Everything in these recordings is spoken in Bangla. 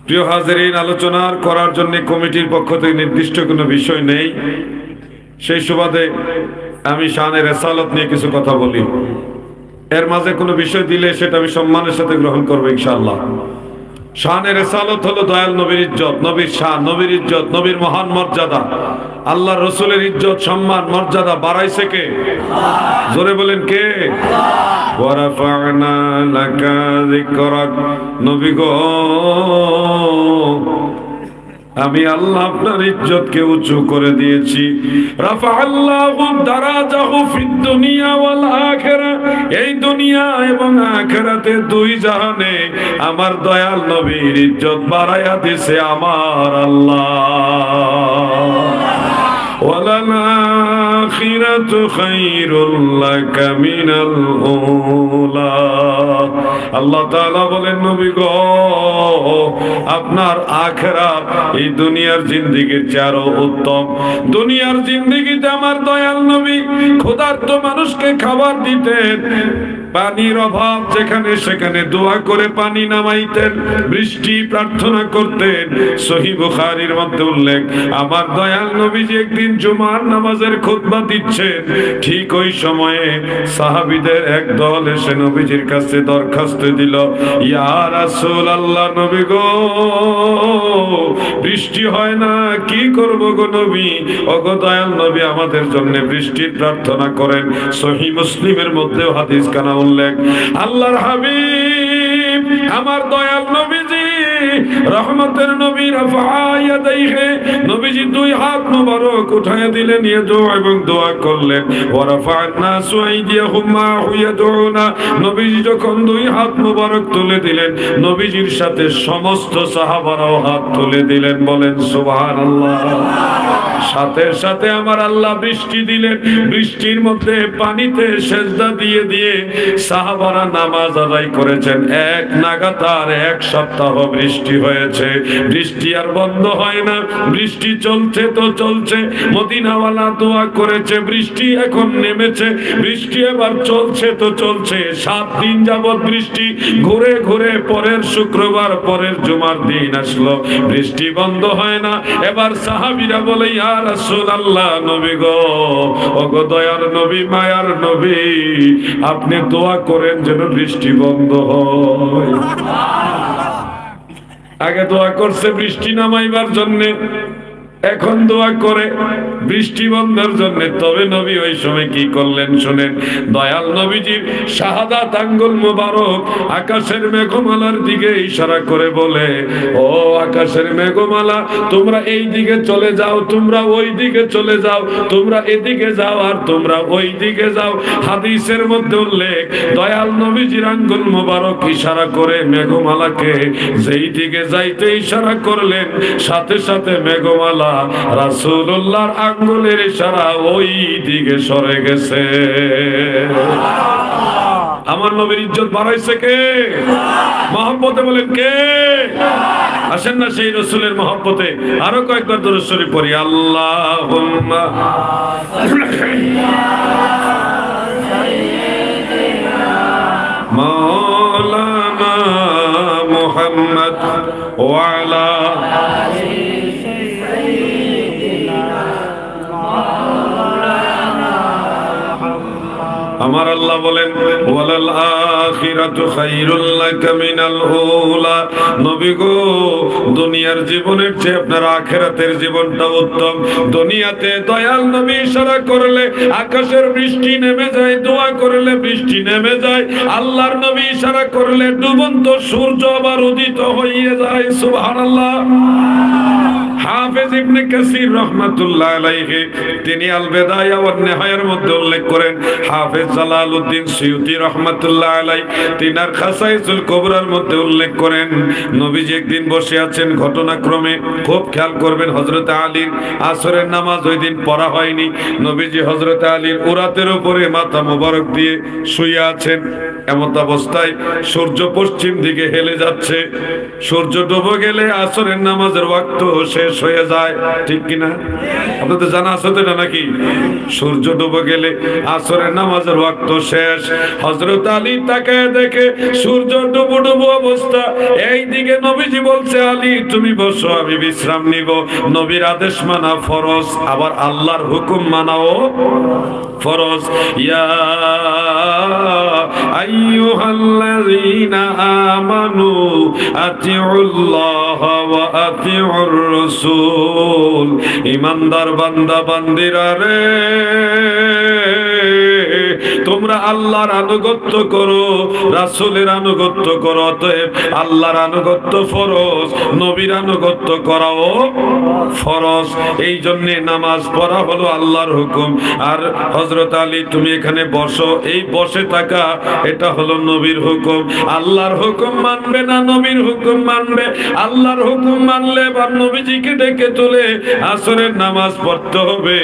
প্রিয় হাজিরিন, আলোচনা করার জন্য কমিটির পক্ষ থেকে নির্দিষ্ট কোনো বিষয় নেই। সেই সুবাদে আমি শানে রেসালত নিয়ে কিছু কথা বলি। এর মাঝে কোনো বিষয় দিলে সেটা আমি সম্মানের সাথে গ্রহণ করবো ইনশাআল্লাহ। শানে রেসালত হলো দয়াল নবীর ইজ্জত, নবীর শান, নবীর ইজ্জত, নবীর মহান মর্যাদা। আল্লাহ রসুলের ইজ্জত, সম্মান, মর্যাদা বাড়াইছে কে? জোরে বলেন কে? ওয়ারাফা'না লাকা যিকরাক। নবী গো, আমি আল্লাহ আপনার ইজ্জতকে উঁচু করে দিয়েছি। রাফা'আল্লাহু দারাজাহু ফিদ দুনিয়া ওয়াল আখিরা। এই দুনিয়া এবং আখিরাতে দুই জাহানে আমার দয়াল নবীর ইজ্জত বাড়ায়া দিয়েছে আমার আল্লাহ। ওয়ালাল আখিরাতু খায়রুল লাকা মিনাল উলা। আল্লাহ তাআলা বলেন, নবী গো, আপনার আখিরাত এই দুনিয়ার জিন্দেগির চেয়ে আরো উত্তম। দুনিয়ার জিন্দেগিতে আমার দয়াল নবী ক্ষুধার্ত মানুষকে খাবার দিতেন, পানির অভাব যেখানে সেখানে দোয়া করে পানি নামাইতেন, বৃষ্টি প্রার্থনা করতেন। সহিহ বুখারীর মধ্যে উল্লেখ, আমার দয়াল নবীজি একদিন জুমার নামাজের খুতবা দিচ্ছেন, ঠিক ওই সময়ে সাহাবীদের এক দল এসে নবীজির কাছে দরখাস্ত দিল, ইয়া রাসূলুল্লাহ, নবী গো, বৃষ্টি হয় না, কি করব গো নবী? ওগো দয়াল নবী, আমাদের জন্য বৃষ্টির প্রার্থনা করেন। সহিহ মুসলিমের মধ্যেও হাদিস কানা উল্লেখ। আল্লাহর হাবিব আমার দয়াল নবীজি রহমতের নবী রাফায়া দাইহে, নবীজি দুই হাত মোবারক উঠায় দিলেন এবং দোয়া করলেন। ওয়ারাফা'না সুআইদিয়াহুম মা ইয়াদউনা। নবীজি যখন দুই হাত মোবারক তুলে দিলেন, নবীজির সাথে সমস্ত সাহাবারাও হাত তুলে দিলেন। বলেন সুবহানাল্লাহ। সাথে সাথে আমার আল্লাহ বৃষ্টি দিলেন। বৃষ্টির মধ্যে পানিতে সেজদা দিয়ে দিয়ে সাহাবারা নামাজ আদায় করেছেন। এক নাগাতার এক সপ্তাহ বৃষ্টি হয়েছে। বৃষ্টি আর বন্ধ হয় না, বৃষ্টি চলছে তো চলছে। মদিনাওয়ালা দোয়া করেছে, বৃষ্টি এখন নেমেছে, বৃষ্টি এবার চলছে তো চলছে। 7 দিন যাবত বৃষ্টি ঘুরে ঘুরে পরের শুক্রবার, পরের জুমার দিন আসলো, বৃষ্টি বন্ধ হয় না। এবার সাহাবীরা বলে, ইয়া রাসূলুল্লাহ, নবী গো, ওগো দয়ার নবী, মায়ার নবী, আপনি দোয়া করেন যেন বৃষ্টি বন্ধ হয়। আগে দোয়া করছে বৃষ্টি নামাইবার জন্য, এখন দোয়া করে বৃষ্টি বন্ধের জন্য। তবে নবী ওই সময় কি করলেন শুনেন। দয়াল নবীজির শাহাদাত আঙ্গুল মোবারক আকাশের মেঘমালার দিকে ইশারা করে বলে, ও আকাশের মেঘমালা, তোমরা এই দিকে চলে যাও, তোমরা ওই দিকে চলে যাও, তোমরা এদিকে যাও আর তোমরা ওই দিকে যাও। হাদিসের মধ্যে উল্লেখ, দয়াল নবীজির আঙ্গুল মোবারক ইশারা করে মেঘমালাকে যেই দিকে যাইতে ইশারা করলেন, সাথে সাথে মেঘমালা রাসূলুল্লাহর আঙ্গুলের ইশারা ওই দিকে সরে গেছে। আমার নবীর ইজ্জত বাড়াইছে কে? মহব্বতে বলেন কে? আসেন না সেই রাসূলের মহব্বতে আরো কয়েকবার দরুদ শরীফ পড়ি। আল্লাহুম্মা মাওলানা মুহাম্মদ ওয়া আলা আমার আল্লাহ বলেন, ওয়ালাল আখিরাতু খায়রুল লাকা মিনাল উলা। নবী গো, দুনিয়ার জীবনের চেয়ে আপনার আখিরাতের জীবনটা উত্তম। দুনিয়াতে দয়াল নবী ইশারা করলে আকাশের বৃষ্টি নেমে যায়, দোয়া করলে বৃষ্টি নেমে যায়। আল্লাহর নবী ইশারা করলে ডুবন্ত সূর্য আবার উদিত হয়ে যায়। সুবহানাল্লাহ। হাফেজ ইবনে কাসির রাহমাতুল্লাহ আলাইহি তিনি আল বিদায়া ওয়ান নিহায়ার মধ্যে উল্লেখ করেন, হাফেজ জালালউদ্দিন সিয়ুতি রাহমাতুল্লাহ আলাইহি তিনার খাসাইসুল কুবরার মধ্যে উল্লেখ করেন, নবীজি একদিন বসে আছেন, ঘটনাক্রমে খুব খেয়াল করবেন, হযরত আলীর আসরের নামাজ ওই দিন পড়া হয়নি। নবীজি হযরত আলীর উরাতের উপরে মাথা মোবারক দিয়ে শুয়ে আছেন। এমত অবস্থায় সূর্য পশ্চিম দিকে হেলে যাচ্ছে। সূর্য ডুবে গেলে আসরের নামাজের ওয়াক্ত শেষ হয়ে যায়, ঠিক কিনা? আপনাদের জানা আছে তো, এটা নাকি? সূর্য ডুবে গেলে আসরের নামাজের ওয়াক্ত শেষ। হযরত আলী তাকে দেখে সূর্য ডুবো ডুবো অবস্থা, এই দিকে নবীজি বলছে, আলী তুমি বসো, আমি বিশ্রাম নিব। নবীর আদেশ মানা ফরজ, আবার আল্লাহর হুকুম মানাও ফরজ। ইয়া আইয়ুহাল্লাযীনা আমানু আতিউল্লাহ ওয়া আতিউর রাসূল। ঈমানদার বান্দা বান্দিরা রে, তোমরা আল্লাহর আনুগত্য করো, রাসূলের আনুগত্য করো। অতএব আল্লাহর আনুগত্য ফরজ, নবীর আনুগত্য করাও ফরজ। এই জন্য নামাজ পড়া হলো আল্লাহর হুকুম। আর হযরত আলী তুমি এখানে বসো, এই বসে থাকা এটা হলো নবীর হুকুম। আল্লাহর হুকুম মানবে না নবীর হুকুম মানবে? আল্লাহর হুকুম মানলে বা নবীজিকে ডেকে তুলে আসরের নামাজ পড়তে হবে।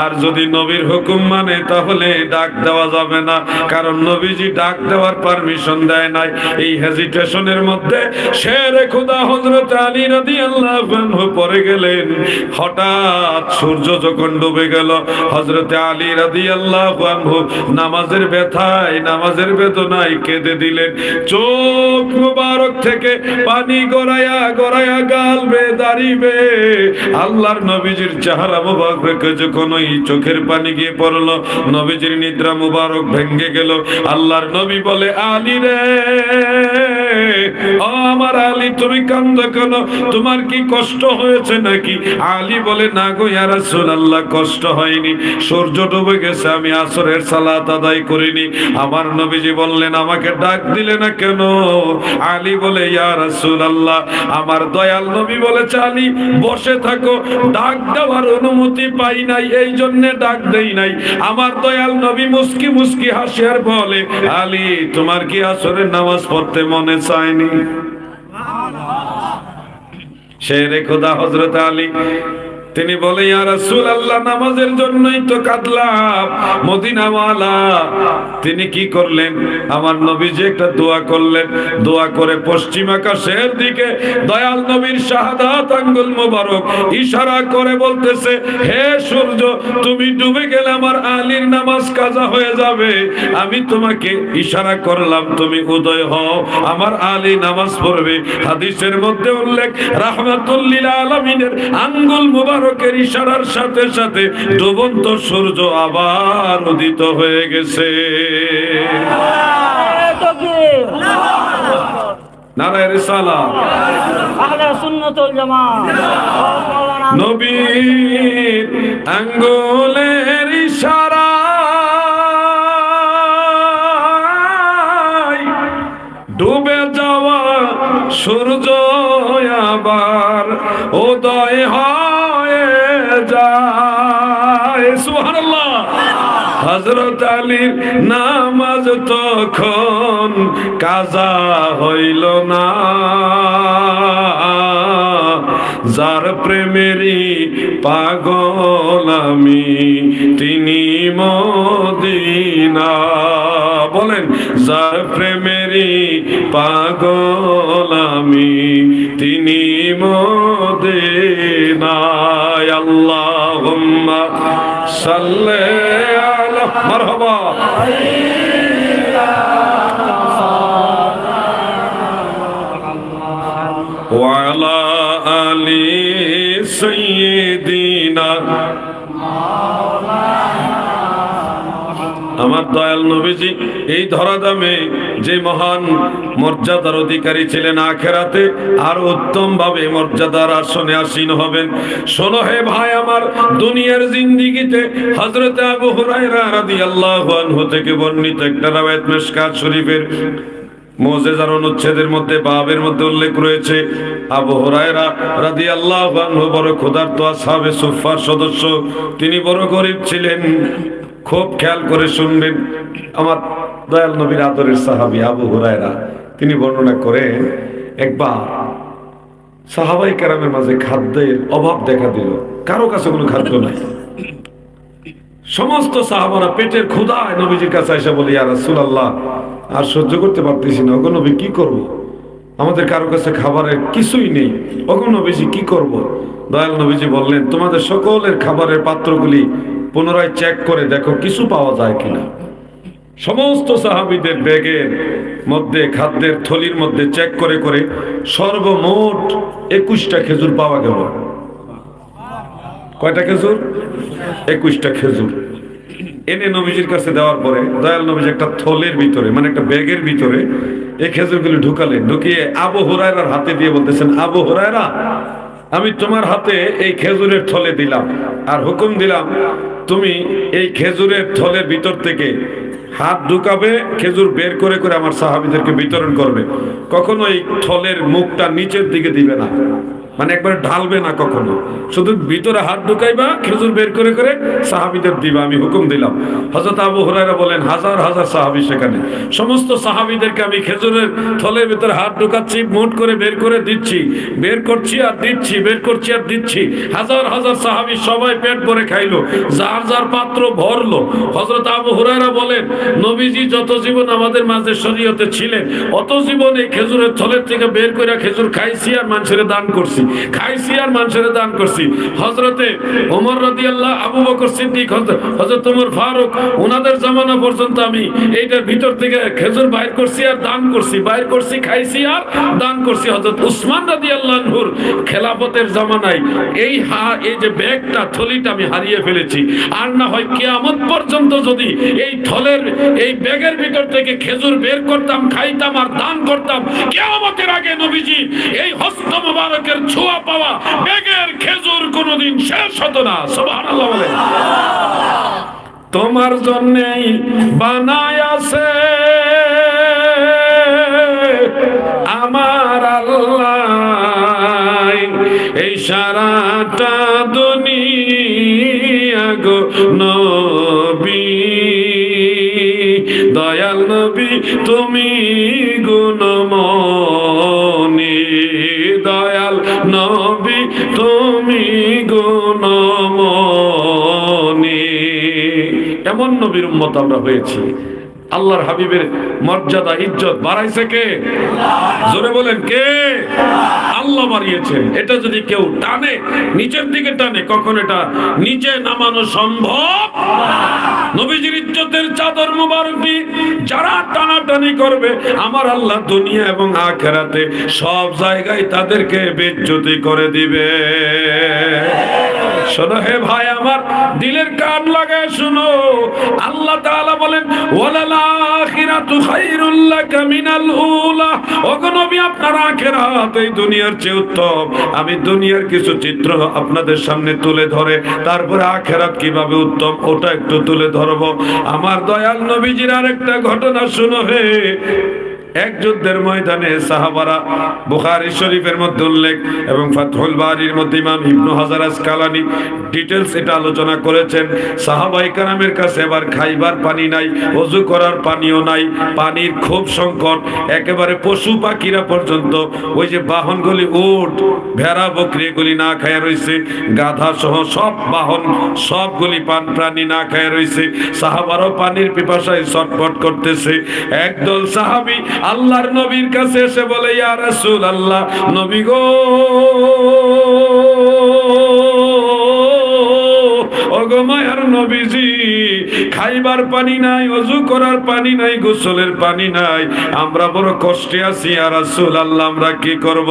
আর যদি নবীর হুকুম মানে তাহলে ডাক দেওয়া যাবে না, কারণ নবীজি ডাক দেওয়ার পারমিশন দেয় নাই। এই হেজিটেশনের মধ্যে শেরে খোদা হযরত আলী রাদিয়াল্লাহু আনহু পড়ে গেলেন। হঠাৎ সূর্য যখন ডুবে গেল, হযরত আলী রাদিয়াল্লাহু আনহু নামাজের ব্যথায়, নামাজের বেদনায় কেঁদে দিলেন। চোখ মুবারক থেকে পানি গড়াইয়া গড়াইয়া গাল বেয়ে দাঁড়িবে। আল্লাহর নবীজির চেহারা মুবারক যখন ওই চোখের পানি গিয়ে পড়লো, নবীজির নিদ্রা মুবারক ভেঙ্গে গেল। আল্লাহর নবী বলে, আলী রে, ও আমার আলী তুমি কাঁদো কেন? তোমার কি কষ্ট হয়েছে নাকি? আলী বলে, না গো ইয়া রাসূলুল্লাহ, কষ্ট হয়নি। সূর্য ডুবে গেছে, আমি আসরের সালাত আদায় করিনি। আমার নবীজি বললেন, আমাকে ডাক দিলে না কেন? আলী বলে, ইয়া রাসূলুল্লাহ, আমার দয়াল নবী বলেছে আলী বসে থাকো, ডাক দেওয়ার অনুমতি পাই নাই, এই জন্য ডাক দেই নাই। আমার দয়াল নবী মুস্কি মুস্কি হাসি আর বলে, আলী তোমার কি আসরের নামাজ পড়তে মনে চায়নি? শেরে খোদা হযরত আলী তিনি বলে, ইয়া রাসূলুল্লাহ, নামাজের জন্যই তো কাঁদলাম। মদিনাওয়ালা তিনি কি করলেন? আমার নবীজি একটা দোয়া করলেন। দোয়া করে পশ্চিম আকাশের দিকে দয়াল নবীর শাহাদাত আঙ্গুল মোবারক ইশারা করে বলতেছে, হে সূর্য, তুমি ডুবে গেলে আমার আলীর নামাজ কাজা হয়ে যাবে। আমি তোমাকে ইশারা করলাম, তুমি উদয় হও, আমার আলী নামাজ পড়বে। হাদিসের মধ্যে উল্লেখ, রাহমাতুল লিল আলামিনের আঙ্গুল মোবারক ইশারার সাথে সাথে ডুবন্ত সূর্য আবার উদিত হয়ে গেছে। নারায়ে রিসালাত, আহলে সুন্নাত ওয়াল জামাত। নবীর আঙ্গুলের ইশারায় ডুবে যাওয়া সূর্য আবার উদয় হয়ে যায়। সুবহানাল্লাহ। হযরত আলীর নামাজ তখন কাজা হইল না, যার প্রেমেরই পাগল আমি, তিনি মদিনা। বলেন, যার প্রেমেরই পাগল আমি, তিনি মদিনায়। আল্লাহুম্মা সাল্লি আলা মারহাবা ওয়া আলা আলি সাইয়্যিদিনা। আমার দয়াল নবীজি এই ধরাধামে যে মহান মর্যাদার অধিকারী ছিলেন, আখেরাতে আরো উত্তম ভাবে মর্যাদার আসনে আসীন হবেন। শোনো হে ভাই আমার, দুনিয়ার জিন্দেগিতে হযরত আবু হুরায়রা রাদিয়াল্লাহু আনহু থেকে বর্ণিত একটা রওয়ায়াত মিশকাত শরীফের মুজিজার অনুচ্ছেদের মধ্যে বাবের মধ্যে উল্লেখ রয়েছে, আবু হুরায়রা রাদিয়াল্লাহু আনহু বড় ক্ষুধার্ত আসহাবে সুফফার সদস্য। তিনি বড় গরীব ছিলেন। খুব খেয়াল করে শুনবেন, আমার দয়াল নবীর আদরের সাহাবী আবু হুরায়রা তিনি বর্ণনা করেন, একবার সাহাবায়ে কেরামের মাঝে খাদ্যের অভাব দেখা দিল। কারো কাছে কোনো খাদ্য নাই। সমস্ত সাহাবারা পেটের ক্ষুধায় নবীজির কাছে এসে বলে, ইয়া রাসূলুল্লাহ, আর সহ্য করতে পারতেছি না, ওগো নবী কি করব? আমাদের কারো কাছে খাবারের কিছুই নেই, ওগো নবীজি কি করব? দয়াল নবীজি বললেন, তোমাদের সকলের খাবারের পাত্রগুলি পুনরায় চেক করে দেখো কিছু পাওয়া যায় কিনা। সমস্ত সাহাবীদের ব্যাগের মধ্যে, খাদ্যের থলির মধ্যে চেক করে করে সর্বমোট 21টা খেজুর পাওয়া গেল। কয়টা খেজুর? 21টা খেজুর এনে নবীজির কাছে দেওয়ার পরে দয়াল নবীজি একটা থলের ভিতরে, মানে একটা ব্যাগের ভিতরে এই খেজুরগুলি ঢুকালেন। ঢুকিয়ে আবু হুরায়রার হাতে দিয়ে বলতেছেন, আবু হুরায়রা, আমি তোমার হাতে এই খেজুরের থলে দিলাম, আর হুকুম দিলাম তুমি এই খেজুরের থলের ভিতর থেকে হাত ঢুকাবে, খেজুর বের করে করে আমার সাহাবীদেরকে বিতরণ করবে। কখনো এই থলের মুখটা নিচের দিকে দিবে না, মানে একবার ঢালবে না, কখনো শুধু ভিতরে হাত ঢুকাইবা, খেজুর বের করে করে সাহাবীদের দিবা, আমি হুকুম দিলাম। হযরত আবু হুরায়রা বলেন, হাজার হাজার সাহাবী সেখানে, সমস্ত সাহাবীদেরকে আমি খেজুরের থলের ভিতরে হাত ঢুকাচ্ছি, মুঠ করে বের করে দিচ্ছি, বের করছি আর দিচ্ছি, বের করছি আর দিচ্ছি। হাজার হাজার সাহাবী সবাই পেট ভরে খাইলো, যার যার পাত্র ভরলো। হযরত আবু হুরায়রা বলেন, নবীজি যত জীবন আমাদের মাঝে শরীয়তে ছিলেন, অত জীবন এই খেজুরের থলের থেকে বের করে খেজুর খাইছি আর মানুষের দান করছি, খাইছি আর মানুষের দান করছি। হযরতে ওমর রাদিয়াল্লাহু, আবু বকর সিদ্দিক, হযরত ওমর ফারুক, ওনাদের জামানা পর্যন্ত আমি এইটার ভিতর থেকে খেজুর বাইর করছি আর দান করছি, বাইর করছি, খাইছি আর দান করছি। হযরত উসমান রাদিয়াল্লাহু আনহুর খেলাফতের জামানায় এই যে ব্যাগটা, থলিটা আমি হারিয়ে ফেলেছি। আর না হয় কিয়ামত পর্যন্ত যদি এই থলের, এই ব্যাগের ভিতর থেকে খেজুর বের করতাম, খাইতাম আর দান করতাম, কিয়ামতের আগে নবীজি এই হস্ত মোবারকের ছোঁয়া পাওয়া ব্যাগের খেজুর কোনদিন শেষ হতো না। সুবহানাল্লাহ বলেন। তোমার জন্যই বানায় আছে আমার আল্লাহ এই সারাটা দুনিয়া গো নবী, দয়াল নবী তুমি গুণমণি, দয়াল নবী তুমি গুণমণি। এমন নবীর উম্মত আমরা হয়েছি। আল্লাহর হাবিবের মর্যাদা, ইজ্জত বাড়াইছে কে? জোরে বলেন কে? আল্লাহ বাড়িয়েছেন। এটা যদি কেউ টানে, নিচের দিকে টানে, কখন এটা নিচে নামানো সম্ভব? নবীজির ইজ্জতের চাদর মুবারকটি যারা টানাটানি করবে, আমার আল্লাহ দুনিয়া এবং আখিরাতে সব জায়গায় তাদেরকে বেইজ্জতি করে দিবে। শোনো হে ভাই আমার, দিলের কান লাগায় শুনো। আল্লাহ তাআলা বলেন, ওয়ালাল আখিরাতু খায়রুল লাকা মিনাল উলা। ওগো নবী, আপনার আখিরাত এই দুনিয়ার চেয়ে উত্তম। আমি দুনিয়ার কিছু চিত্র আপনাদের সামনে তুলে ধরে তারপরে আখিরাত কিভাবে উত্তম ওটা একটু তুলে ধরবো। আমার দয়াল নবীজির আরেকটা ঘটনা শুনো হে। এক যুদ্ধের ময়দানে সাহাবারা, বুখারী শরীফের মধ্যে উল্লেখ এবং ফাতহুল বারীর মধ্যে ইমাম ইবনে হাজার আসকালানী ডিটেইলস এটা আলোচনা করেছেন। সাহাবায়ে কেরামের কাছে এবার খাইবার পানি নাই, ওযু করার পানিও নাই, পানির খুব সংকট। একেবারে পশু পাখিরা পর্যন্ত, ওই যে বাহনগুলি, উট, ভেড়া, বকরি, এগুলি না খায় রইছে, গাধা সহ সব বাহন সবগুলি প্রাণী না খায় রইছে। সাহাবারাও পানির পিপাসায় ছটফট করতেছে। একদল সাহাবী আল্লাহর নবীর কাছে এসে বলে, ইয়া রাসূলুল্লাহ, নবী গো, ওগো মায়ার নবীজি, খাইবার পানি নাই, ওযু করার পানি নাই, গোসলের পানি নাই, আমরা বড় কষ্টে আছি ইয়া রাসূলুল্লাহ, আমরা কি করব?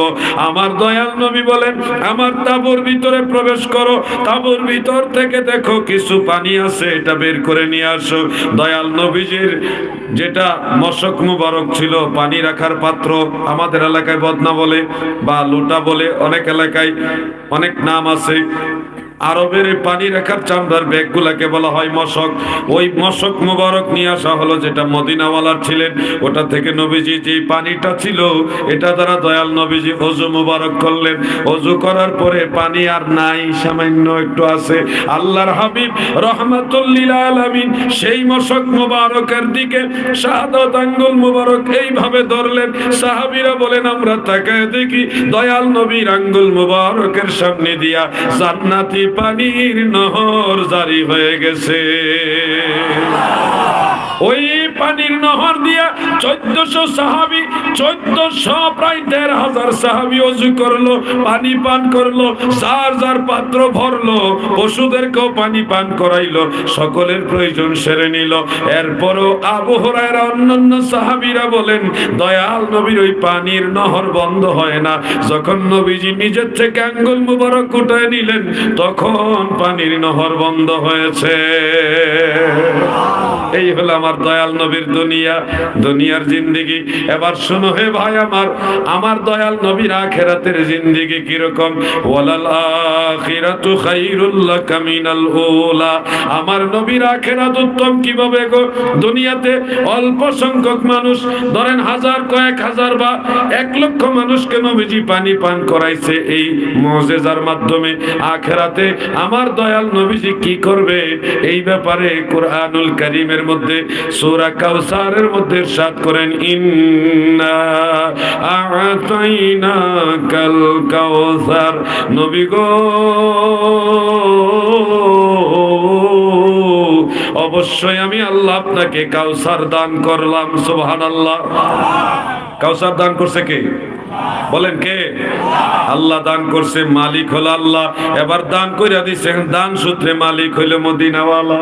আমার দয়াল নবী বলেন, আমার তাঁবুর ভিতরে প্রবেশ করো, তাঁবুর ভিতর থেকে দেখো কিছু পানি আছে, এটা বের করে নিয়ে আসো। দয়াল নবীজির যেটা মশক মুবারক ছিল, পানি রাখার পাত্র, আমাদের এলাকায় বদনা বলে বা লোটা বলে, অনেক এলাকায় অনেক নাম আছে। আরবের পানি রাখার চামড়ার ব্যাগগুলাকে বলা হয় মশক। ওই মশক মুবারক নিয়ে আসা হলো, যেটা মদিনাওয়ালার ছিলেন। ওটা থেকে নবীজি যে পানিটা ছিল, এটা দ্বারা দয়াল নবীজি ওযু মুবারক করলেন। ওযু করার পরে পানি আর নাই, সামান্য একটু আছে। আল্লাহর হাবিব রাহমাতুল লিল আলামিন সেই মশক মুবারকের দিকে শাহাদাত আঙ্গুল মুবারক এইভাবে ধরলেন। সাহাবীরা বলেন, আমরা তাকায় দেখি দয়াল নবীর আঙ্গুল মুবারকের সামনে দিয়া জান্নাতি পানির নহর জারি হয়ে গেছে। ওই পানির নহর দিয়া 1400 সাহাবী, 1400 প্রায় 1500 সাহাবী ওযু করলো, পানি পান করলো, যার যার পাত্র ভরলো, পশুদেরকেও পানি পান করাইলো, সকলের প্রয়োজন সেরে নিল। এরপরও আবু হুরায়রা অন্যান্য সাহাবীরা বলেন, দয়াল নবীর ওই পানির নহর বন্ধ হয় না। যখন নবীজি নিজের থেকে আঙ্গুল মুবারক উঠায় নিলেন, তখন পানির নহর বন্ধ হয়েছে। এই হলো আমার দয়াল নবীর দুনিয়া, দুনিয়ার জিন্দেগি। এবার শোনো হে ভাই আমার দয়াল নবীর আখিরাতের জিন্দেগি কিরকম। ওয়ালাল আখিরাতু খায়রুল লাকা মিনাল উলা। আমার নবীর আখিরাত উত্তম কিভাবে গো? দুনিয়াতে অল্প সংখ্যক মানুষ, ধরেন হাজার, কয়েক হাজার বা 1 লক্ষ মানুষকে নবীজি পানি পান করাইছে এই মুজিজার মাধ্যমে। আখিরাতে আমার দয়াল নবীজি কি করবে, এই ব্যাপারে কুরআনুল কারীমের মধ্যে সূরা কাউসারের মধ্যে ইরশাদ করেন, ইন্না আ'তাইনাকাল কাউসার। নবী গো, অবশ্যই আমি আল্লাহ আপনাকে কাউসার দান করলাম। সুবহানাল্লাহ। কাউসার দান করছে কে? বলেন কে? আল্লাহ দান করছে, মালিক হলো আল্লাহ। এবার দান কইরা দিছেন, দান সূত্রে মালিক হইল মদিনাওয়ালা।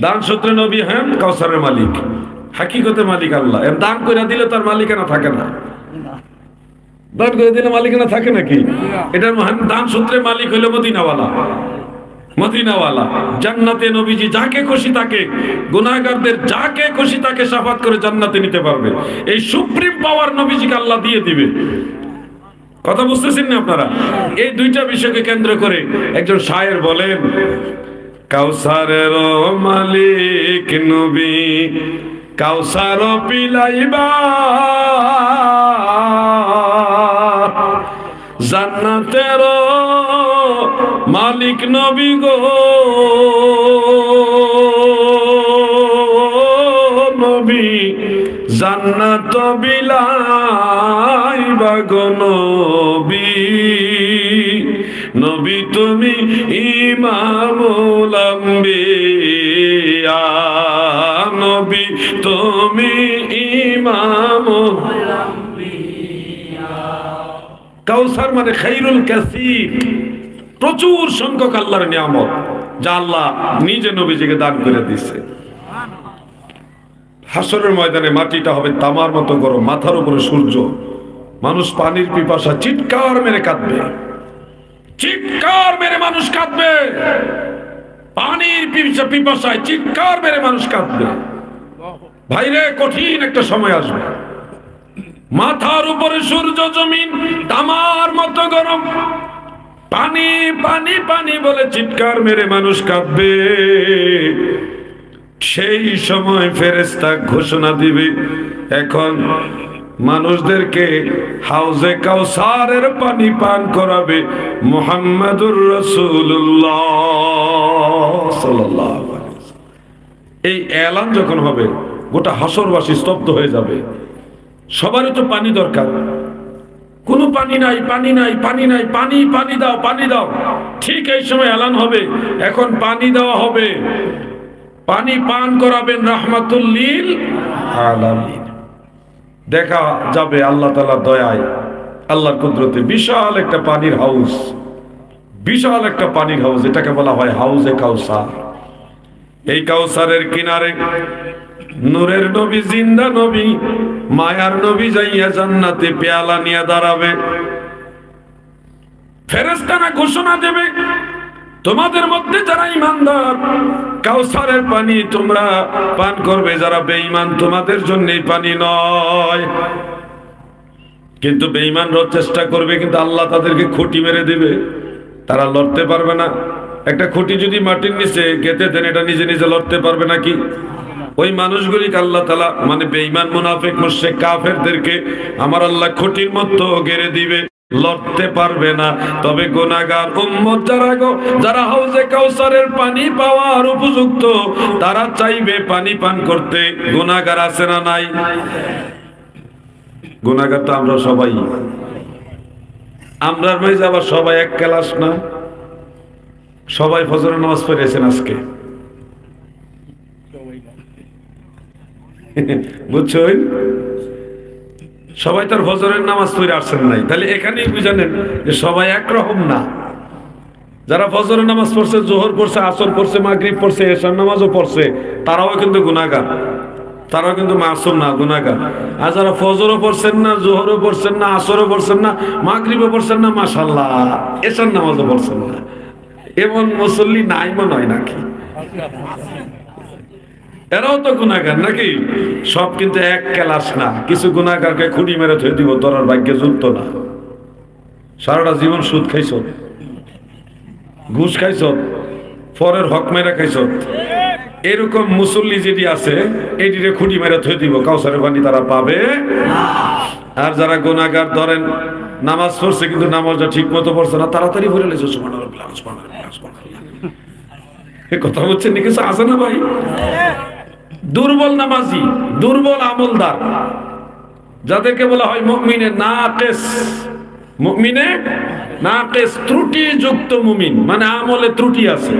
দান সূত্রে নবী হ্যাঁ কাউসারের মালিক, হাকিকতে মালিক আল্লাহ। এর দান কইরা দিলে তার মালিকানা থাকে না। দান করে দিলে মালিকানা থাকে নাকি? এটার দান সূত্রে মালিক হইল মদিনাওয়ালা। মদিনাওয়ালা জান্নাতে নবীজি যাকে খুশি তাকে, গুনাহগারদের যাকে খুশি তাকে শাফাত করে জান্নাতে নিতে পারবে। এই সুপ্রিম পাওয়ার নবীজিকে আল্লাহ দিয়ে দিবে। কথা বুঝতেছেন না আপনারা? এই দুইটা বিষয়কে কেন্দ্র করে একজন শায়ের বলেন, কাউসারের মালিক নবী, কাউসার পিলাইবা জান্নাতের মালিক নবী গো। নবী জান্নাত বিলাইবা গো নবী। নবী তুমি ইমামুল আম্বিয়া। নবী তুমি ইমামুল আম্বিয়া। কাউসার মানে খায়রুল কাসীর, প্রচুর সংখ্যক আল্লাহর নিয়ামত, যা আল্লাহ নিজে নবীজিকে দান করে দিয়েছে। হাসরের ময়দানে মাটিটা হবে তামার মতো গরম, মাথার উপরে সূর্য। মানুষ পানির পিপাসা চিৎকার মেরে কাঁদবে, চিৎকার মেরে মানুষ কাঁদবে। পানির পিপাসায় চিৎকার মেরে মানুষ কাঁদবে। ভাইরে, কঠিন একটা সময় আসবে, মাথার উপরে সূর্য, জমিন তামার মতো গরম, পানি পানি পানি বলে চিৎকার মেরে মানুষ কাঁদবে। সেই সময় ফেরেশতা ঘোষণা দিবে, এখন মানুষদেরকে হাউজে কাউসারের পানি পান করাবে মুহাম্মাদুর রাসূলুল্লাহ সাল্লাল্লাহু আলাইহি ওয়াসাল্লাম। এই এলান যখন হবে, গোটা হাসরবাসী স্তব্ধ হয়ে যাবে। সবারই তো পানি দরকার, কোনো পানি নাই, পানি নাই, পানি নাই, পানি পানি দাও, পানি দাও। ঠিক এই সময় এলান হবে, এখন পানি দেওয়া হবে, পানি পান করাবেন রাহমাতুল লিল আলামিন। দেখা যাবে আল্লাহ তাআলার দয়ায়, আল্লাহর কুদরতে বিশাল একটা পানির হাউস, বিশাল একটা পানির হাউস, এটাকে বলা হয় হাউজে কাউসার। এই কাউসারের কিনারে নূরের নবী, জিন্দা নবী, মায়ার নবী যাইয়া জান্নাতে পেয়ালা নিয়ে দাঁড়াবে। ফেরেশতারা ঘোষণা দেবে, তোমাদের মধ্যে যারা ঈমানদার কাউসারের পানি তোমরা পান করবে, যারা বেঈমান তোমাদের জন্য এই পানি নয়। কিন্তু বেঈমানরা চেষ্টা করবে, কিন্তু আল্লাহ তাদেরকে খুঁটি মেরে দিবে, তারা লড়তে পারবে না। একটা খুঁটি যদি মাটির নিচে গেঁথে দেন, এটা নিজে নিজে লড়তে পারবে নাকি? ওই মানুষগুলিকে আল্লাহ তাআলা, মানে বেঈমান, মুনাফিক, মুশরিক, কাফেরদেরকে আমার আল্লাহ খুঁটির মতো গেড়ে দিবে, লড়তে পারবে না। তবে গুনাহগার উম্মত যারা হাউজে কাউসারের পানি পাওয়ার উপযুক্ত, তারা চাইবে পানি পান করতে। গুনাহগার আছে না নাই? গুনাহগার তো আমরা সবাই। আমরার মাঝে আবার সবাই এক ক্লাস না, সবাই ফজরের নামাজ পড়েছেন আজকে, বুঝছেন? সবাই তার ফজরের নামাজ পড়ে আসছেন নাই, তাহলে এখানেই বুঝানেন যে সবাই একরকম না। যারা ফজরের নামাজ পড়ছে, জোহর পড়ছে, আসর পড়ছে, মাগরিব পড়ছে, এশার নামাজও পড়ছে, তারাও কিন্তু গুনাহগার, তারাও কিন্তু মাসুম না, গুনাহগার। আর যারা ফজরও পড়ছেন না, জোহরও পড়ছেন না, আসরও পড়ছেন না, মাগরিবও পড়ছেন না, মাশাআল্লাহ এশার নামাজও পড়ছেন না, এমন মুসল্লি নাই মনে হয় নাকি? এরাও তো গুনাহগার নাকি? সব কিন্তু এক ক্লাস না। কিছু গুনাহগারকে খুঁড়ি মেরে থই দিব, তোর ভাগ্যে যুক্ত না। সারাটা জীবন সুদ খাইছ, ঘুষ খাইছ, পরের হক মেরে খাইছ, এরকম মুসল্লি যেটি আছে এটিরে খুঁটি মেরে থই দিব, কাউসারের পানি তারা পাবে। আর যারা গুনাহগার ধরেন নামাজ পড়ছে কিন্তু নামাজটা ঠিক মতো পড়ছে না, তাড়াতাড়ি ভরে লেছে সুবহানাল্লাহ সুবহানাল্লাহ সুবহানাল্লাহ। এই কথা বলছেন নাকি? কিছু আছে না ভাই? দুর্বল নামাজি, দুর্বল আমলদার, যাদেরকে বলা হয় মুমিনে নাকিস, মুমিনে নাকিস, ত্রুটিযুক্ত মুমিন, মানে আমলে ত্রুটি আছে।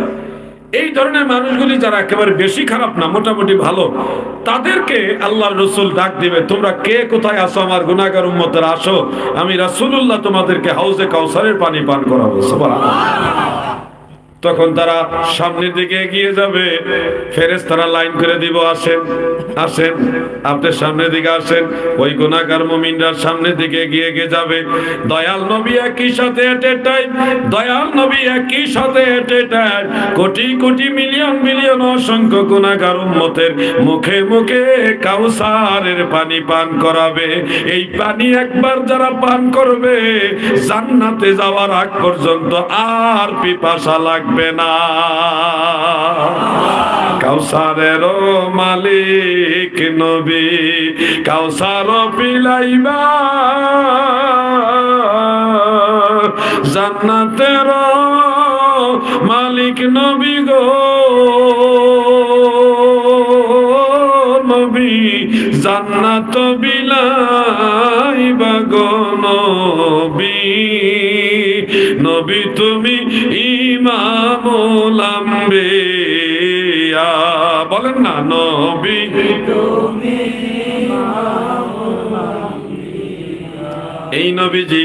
এই ধরনের মানুষগুলি যারা একেবারে বেশি খারাপ না, মোটামুটি ভালো, তাদেরকে আল্লাহর রাসূল ডাক দিবে, তোমরা কে কোথায় আসো আমার গুনাহগার উম্মতেরা, আসো, আমি রাসূলুল্লাহ তোমাদেরকে হাউজে কাউসারের পানি পান করাবো। সুবহানাল্লাহ। তখন তারা সামনের দিকে এগিয়ে যাবে, ফেরেশতারা লাইন করে দিব, আসেন আসেন, আপনি সামনের দিকে আসেন। ওই গুনাহগার মুমিনরা সামনের দিকে এগিয়ে যাবে। দয়াল নবী একই সাথে এট এ টাইম, দয়াল নবী একই সাথে এট এ time crore crore million million অসংখ্য গুনাহগার উম্মতের মুখে মুখে কাউসারের পানি পান করাবে। এই পানি একবার যারা পান করবে, জান্নাতে যাওয়ার আগ পর্যন্ত আর পিপাসা লাগবে না। কাউসারের মালিক নবী, কাউসার পিলাইবা জান্নাতের মালিক নবী গো, নবী জান্নাত বিলাইবা গো নবী, নবী তুমি ইমামুল আম্বিয়া, বলেন না নবী তুমি ইমামুল আম্বিয়া। এই নবীজি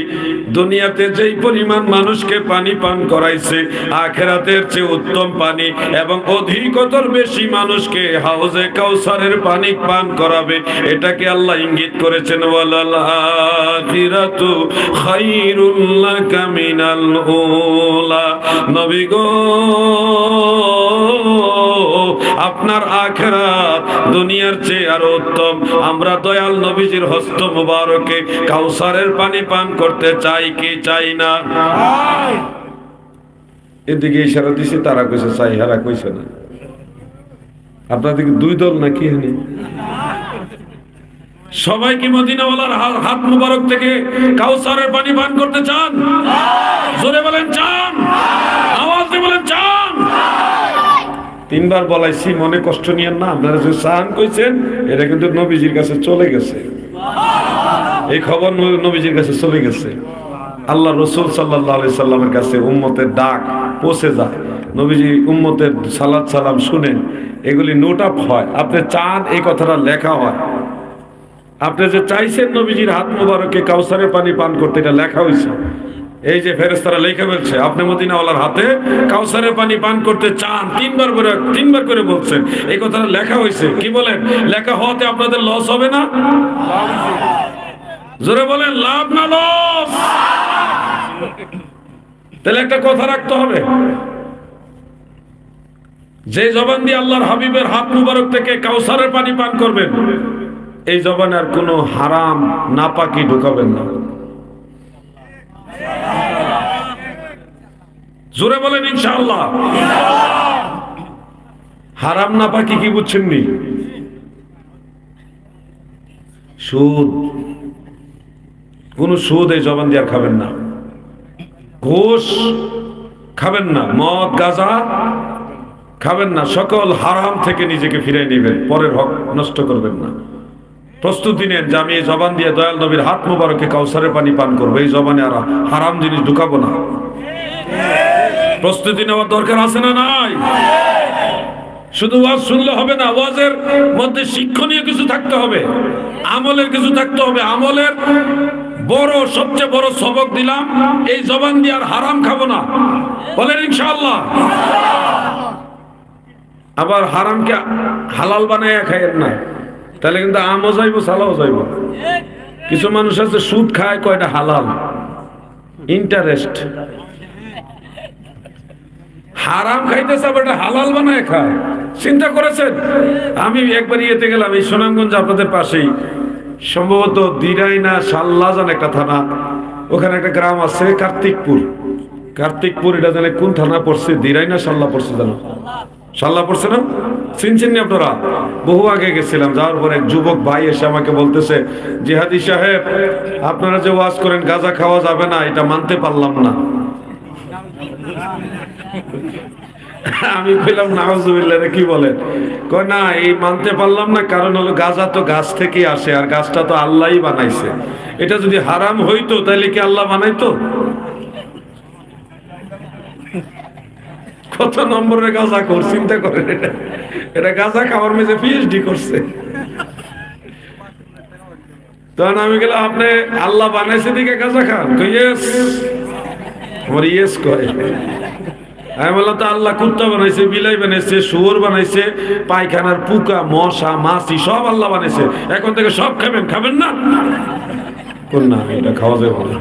দুনিয়াতে যেই পরিমাণ মানুষকে পানি পান করাইছে, আখিরাতের চেয়ে উত্তম পানি এবং অধিকতর বেশি মানুষকে হাউজে কাউসারের পানি পান করাবে। এটাকে আল্লাহ ইঙ্গিত করেছেন, ওয়ালাল আখিরাতু খায়রুল লাকা মিনাল উলা। নবী গো, আপনার আখিরাত দুনিয়ার চেয়ে আরো উত্তম। আমরা দয়াল নবীজির হস্ত মুবারকে কাউসারের পানি পান করতে চাই কি চাই না? এদিকে ইশারা দিছে, তারা কইছে চাই, হারা কইছে না। আপনাদের দুই দল নাকি? সবাই কি মদিনাওয়ালার হাত মুবারক থেকে কাউসারের পানি পান করতে চান? জোরে বলেন চান, আওয়াজ দিয়ে বলেন চান। তিনবার বলাইছি, মনে কষ্ট নিয়েন না। আপনারা যে চান কইছেন, এটা কিন্তু নবীজির কাছে চলে গেছে, এই খবর নবীজির কাছে চলে গেছে। আল্লাহ রাসূল সাল্লাল্লাহু আলাইহি সাল্লামের কাছে উম্মতের ডাক পৌঁছে যায়, নবীজি উম্মতের সালাত সালাম শুনেন, এগুলি নোট আপ হয়। আপনি চান এই কথাটা লেখা হয়, আপনি যে চাইছেন নবীজির হাত মুবারকে কাউসারের পানি পান করতে, এটা লেখা হয়েছে। এই যে ফেরেশতারা লেখা বলছে আপনি মদিনাওয়ালার হাতে কাউসারের পানি পান করতে চান, তিনবার করে বলছেন, এই কথাটা লেখা হয়েছে। কি বলেন? লেখা হওয়াতে আপনাদের লস হবে না? জোরে বলেন, লাভ না লস? তাহলে একটা কথা রাখতে হবে, যে জবান দিয়ে আল্লাহর হাবিবের হাত মুবারক থেকে কাউসারের পানি পান করবেন, এই জবানে আর কোনো হারাম নাপাকি ঢুকাবেন না। জোরে বলেন ইনশাআল্লাহ। হারাম নাপাকি কি বুঝছেননি? সুদ, কোন সুদ এই জবান দিয়ে আর খাবেন না, ঘুষ খাবেন না, মদ গাঁজা খাবেন না, সকল হারাম থেকে নিজেকে ফিরিয়ে নেবেন, পরের হক নষ্ট করবেন না। প্রস্তুতি নেন যে আমি এই জবান দিয়ে দয়াল নবীর হাত মুবারকে কাউসারের পানি পান করবো, এই জবানে আর হারাম জিনিস ঢুকাবো না। প্রস্তুতি নেওয়ার দরকার আছে না নাই? শুধু ওয়াজ শুনলে হবে না, ওয়াজের মধ্যে শিক্ষণীয় কিছু থাকতে হবে, আমলের কিছু থাকতে হবে। আমলের সবচেয়ে বড় সবক দিলাম, এই জবান দিয়ে আর হারাম খাবো না, বলেন ইনশাআল্লাহ। আবার হারামকে হালাল বানায় খাইয়েন না, তাহলে কিন্তু আমও যাইব সালাও যাইব। কিছু মানুষ আছে সুদ খায়, কয়টা হালাল, ইন্টারেস্ট। হারাম খাইতেছে আবার এটা হালাল বানায় খায়, চিন্তা করেছেন? আমি একবার ইয়েতে গেলাম, এই সুনামগঞ্জ আপনাদের পাশেই, সম্ভবত দিরাই না সাল্লা জান একটা থানা, ওখানে একটা গ্রাম আছে কার্তিকপুর। কার্তিকপুর এটা জানে কোন থানা পড়ছে, দিরাই না সাল্লা পড়ছে জানো? সাল্লা পড়ছে না? চিনছেন নি আপনারা? বহু আগে গেছিলাম, যাওয়ার পরে এক যুবক ভাই এসে আমাকে বলতেছে, জিহাদি সাহেব আপনারা যে ওয়াজ করেন গাঁজা খাওয়া যাবে না, এটা মানতে পারলাম না। আমি কইলাম নাউজুবিল্লাহ, কি বলেন? কয় না, এই মানতে পারলাম না, কারণ হলো গাঁজা তো গাছ থেকে আসে, আর গাছটা তো আল্লাহই বানাইছে। এটা যদি হারাম হইতো তাহলে কি আল্লাহ বানাইতো? কত নম্বরের গাঁজা কর, চিন্তা করেন। এটা গাঁজা খাওয়ার মেঝে পিএইচডি করছে। তখন আমি গেলাম, আপনি আল্লাহ বানাইছে দিকে গাঁজা খান? ইয়েস। আমার ইয়েস কয়। আমি বললাম, তো আল্লাহ কুত্তা বানাইছে, বিলাই বানাইছে, শুয়োর বানাইছে, পায়খানার পোকা, মশা, মাছি সব আল্লাহ বানাইছে, এখন থেকে সব খাবেন, খাবেন না? কোন না, এটা খাওয়া যাবে না।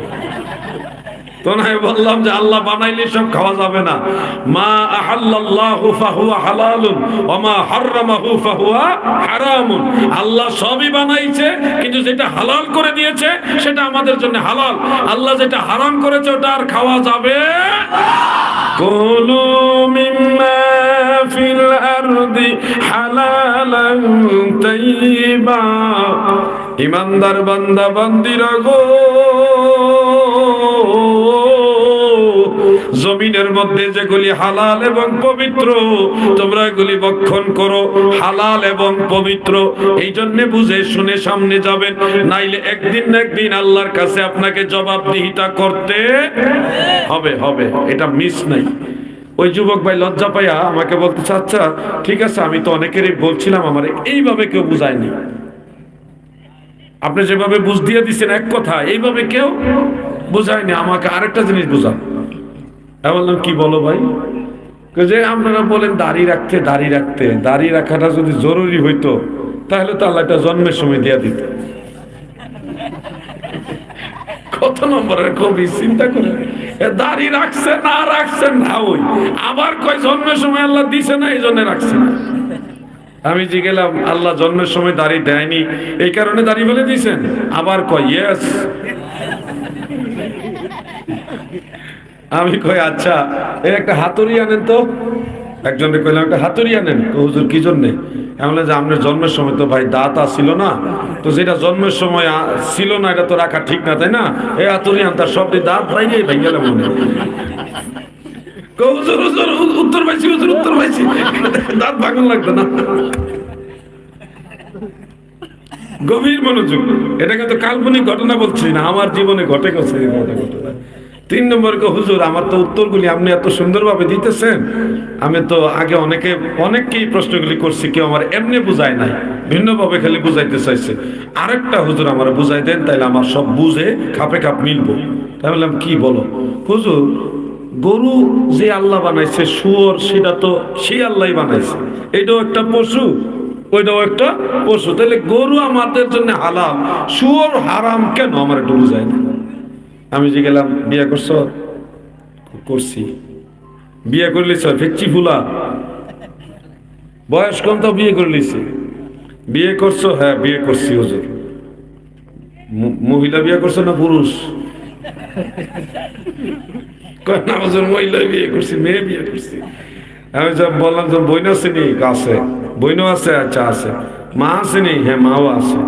তো আমি বললাম যে আল্লাহ বানাইলে সব খাওয়া যাবে না। মা আহাল্লাল্লাহু ফাহুয়া হালালুন ওয়া মা হাররামাহু ফাহুয়া হারামুন। আল্লাহ সবই বানাইছে, কিন্তু যেটা হালাল করে দিয়েছে সেটা আমাদের জন্য হালাল। আল্লাহ যেটা হারাম করেছে ওটা আর খাওয়া যাবে না। কুলু মিম্মা ফিল আরদি হালালান তাইয়্যিবা। ইমানদার বান্দা বান্দিরা গো, জমিনের মধ্যে যেগুলি হালাল এবং পবিত্র তোমরা এগুলি ভক্ষণ করো, হালাল এবং পবিত্র। এই জন্য বুঝে শুনে সামনে যাবেন, নাইলে একদিন না একদিন আল্লাহর কাছে আপনাকে জবাবদিহিতা করতে হবে হবে, এটা মিস নাই। ওই যুবক ভাই লজ্জা পাইয়া আমাকে বলতেছে, আচ্ছা ঠিক আছে, আমি তো অনেকেরই বলছিলাম, আমার এইভাবে কেউ বুঝায়নি। আপনি যেভাবে বুঝ দিয়ে দিচ্ছেন এক কথা, এইভাবে কেউ বুঝায়নি, আমাকে আরেকটা জিনিস বুঝান। আমি বললাম, কি বলো ভাই? যে আপনারা বলেন দাড়ি রাখতে, দাড়ি রাখতে, দাড়ি রাখাটা যদি জরুরি হইতো তাহলে তো আল্লাহ একটা জন্মের সময় দিয়া দিত। কত নম্বরের কবি, চিন্তা করে। দাড়ি রাখছে না রাখছেন না, ওই আবার কয় জন্মের সময় আল্লাহ দিছে না, এই জন্য রাখছে না। আমি জি গেলাম, আল্লাহ জন্মের সময় দাড়ি দেয়নি, এই কারণে দাড়ি বলে দিয়েছেন? আবার কয় ইয়েস। আমি কই আচ্ছা, এই একটা হাতুড়ি আনেন তো। একজনকে কইলাম একটা হাতুড়ি আনেন। হুজুর কি জন্যে? আমি বললাম যে আপনার জন্মের সময় তো ভাই দাঁত ছিল না, তো যেটা জন্মের সময় ছিল না এটা তো রাখা ঠিক না, তাই না? এই হাতুড়ি আনতার সব দাঁত বাইরে ভেঙে গেল মনে। হুজুর হুজুর উত্তর পাইছি, হুজুর উত্তর পাইছি, দাঁত ভাঙন লাগতো না। গভীর মনোযোগ। এটা কিন্তু কাল্পনিক ঘটনা বলছি না, আমার জীবনে ঘটে গেছে ঘটনা। 3 নম্বর, হুজুর আমার তো উত্তরগুলি আপনি এত সুন্দরভাবে দিতেছেন, আমি তো আগে অনেককেই প্রশ্নগুলি করছি, কেউ আমার এমনি বুঝায় নাই, ভিন্নভাবে খালি বুঝাইতে চাইছে। আরেকটা হুজুর আমার বুঝাই দেন, তাইলে আমার সব বুঝে খাপে খাপ মিলবো। তাই বললাম, কি বলো? হুজুর গরু যে আল্লাহ বানাইছে, শুয়োর সেটা তো সেই আল্লাহ বানাইছে, এটাও একটা পশু, ওইটাও একটা পশু, তাহলে গরু আমাদের জন্য হালাল, শুয়োর হারাম কেন? আমার একটু বুঝাই না। আমি যে গেলাম, বিয়ে করছো? করছি। বিয়ে করে লিছ? ফেচ্ছি ফুলা, বয়স কম তো বিয়ে করে লিছি। বিয়ে করছো? হ্যাঁ বিয়ে করছি হুজুর। মহিলা বিয়ে করছো না পুরুষ? না হুজুর মহিলা বিয়ে করছি, মেয়ে বিয়ে করছি। আমি যা বললাম, যে বইন আছে নি? আছে। বইনও আছে? আচ্ছা আছে। মা আছে নি? হ্যাঁ মাও আছে।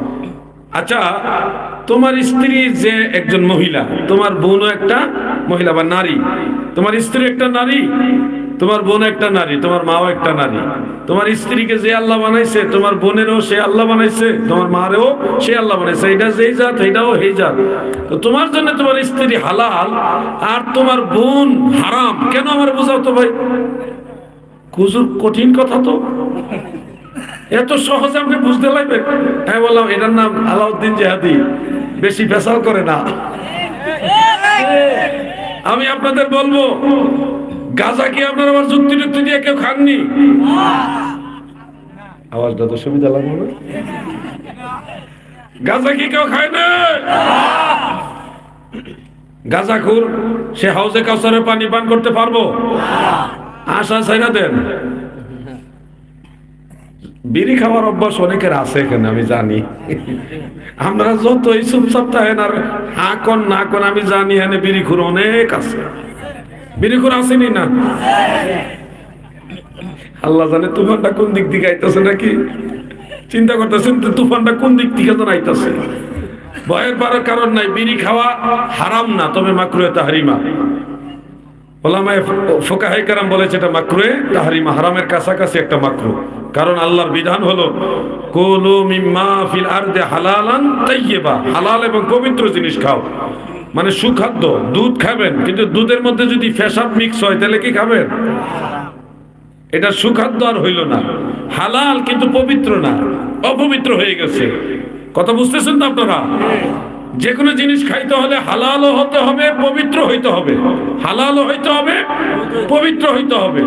আচ্ছা, তোমার স্ত্রী যে একজন মহিলা, তোমার বোনও একটা মহিলা বা নারী, তোমার স্ত্রী একটা নারী, তোমার বোন একটা নারী, তোমার মাও একটা নারী। তোমার স্ত্রীকে যে আল্লাহ বানাইছে, তোমার বোনেরও সে আল্লাহ বানাইছে, তোমার মারেও সে আল্লাহ বানাইছে। এটা যেই জাত, এটাও সেই জাত। তো তোমার জন্য তোমার স্ত্রী হালাল আর তোমার বোন হারাম কেন? আমার বোঝাও তো ভাই। হুজুর কঠিন কথা তো, এত সহজে আপনি বুঝতে লাগবেন? হ্যাঁ বললাম এটার নাম আলাউদ্দিন জিহাদি, বেশি ফেসাল করে না। আমি আপনাদের বলবো, গাঁজা কি আপনার আবার যুক্তি টুক্তি দিয়ে কেউ খাননি? আওয়াজটা তো সুবিধা লাগবে না। গাঁজা কি কেউ খায় না? গাঁজাখোর সে হাউজে কাউসারের পানি পান করতে পারবো? আশা ছাইরা দেন। বিড়ি খাওয়ার অভ্যাস অনেকের আছে এখানে, আমি জানি। আমরা যতই চুপচাপ থাকেন আর হা কন না কন, আমি জানি এখানে বিড়িখোর অনেক আছে। বিড়িখোর আসেনি না? আল্লাহ জানে তুফানটা কোন দিক থেকে আইতেছে, নাকি চিন্তা করতেছেন তুফানটা কোন দিক থেকে যেন আইতেছে। ভয়ের পারার কারণ নাই। বিড়ি খাওয়া হারাম না, তবে মাকরুহে তাহরিমা। ওলামায়ে ফুকাহায়ে কেরাম বলেছে এটা মাকরুহে তাহরিমা, হারামের কাছাকাছি একটা মাকরু। কারণ আল্লাহর বিধান হলো কুলু মিম্মা ফিল আরদি হালালান তাইয়্যিবা, হালাল এবং পবিত্র জিনিস খাও। মানে সুখাদ্য, দুধ খাবেন, কিন্তু দুধের মধ্যে যদি পেশাব মিক্স হয় তাহলে কি খাবেন? এটা সুখাদ্য আর হইল না। হালাল কিন্তু পবিত্র না, অপবিত্র হয়ে গেছে। কথা বুঝতেছেন তো আপনারা? যে কোনো জিনিস খাইতে হলে হালালও হতে হবে, পবিত্র হইতে হবে। হালালও হইতে হবে, পবিত্র হইতে হবে,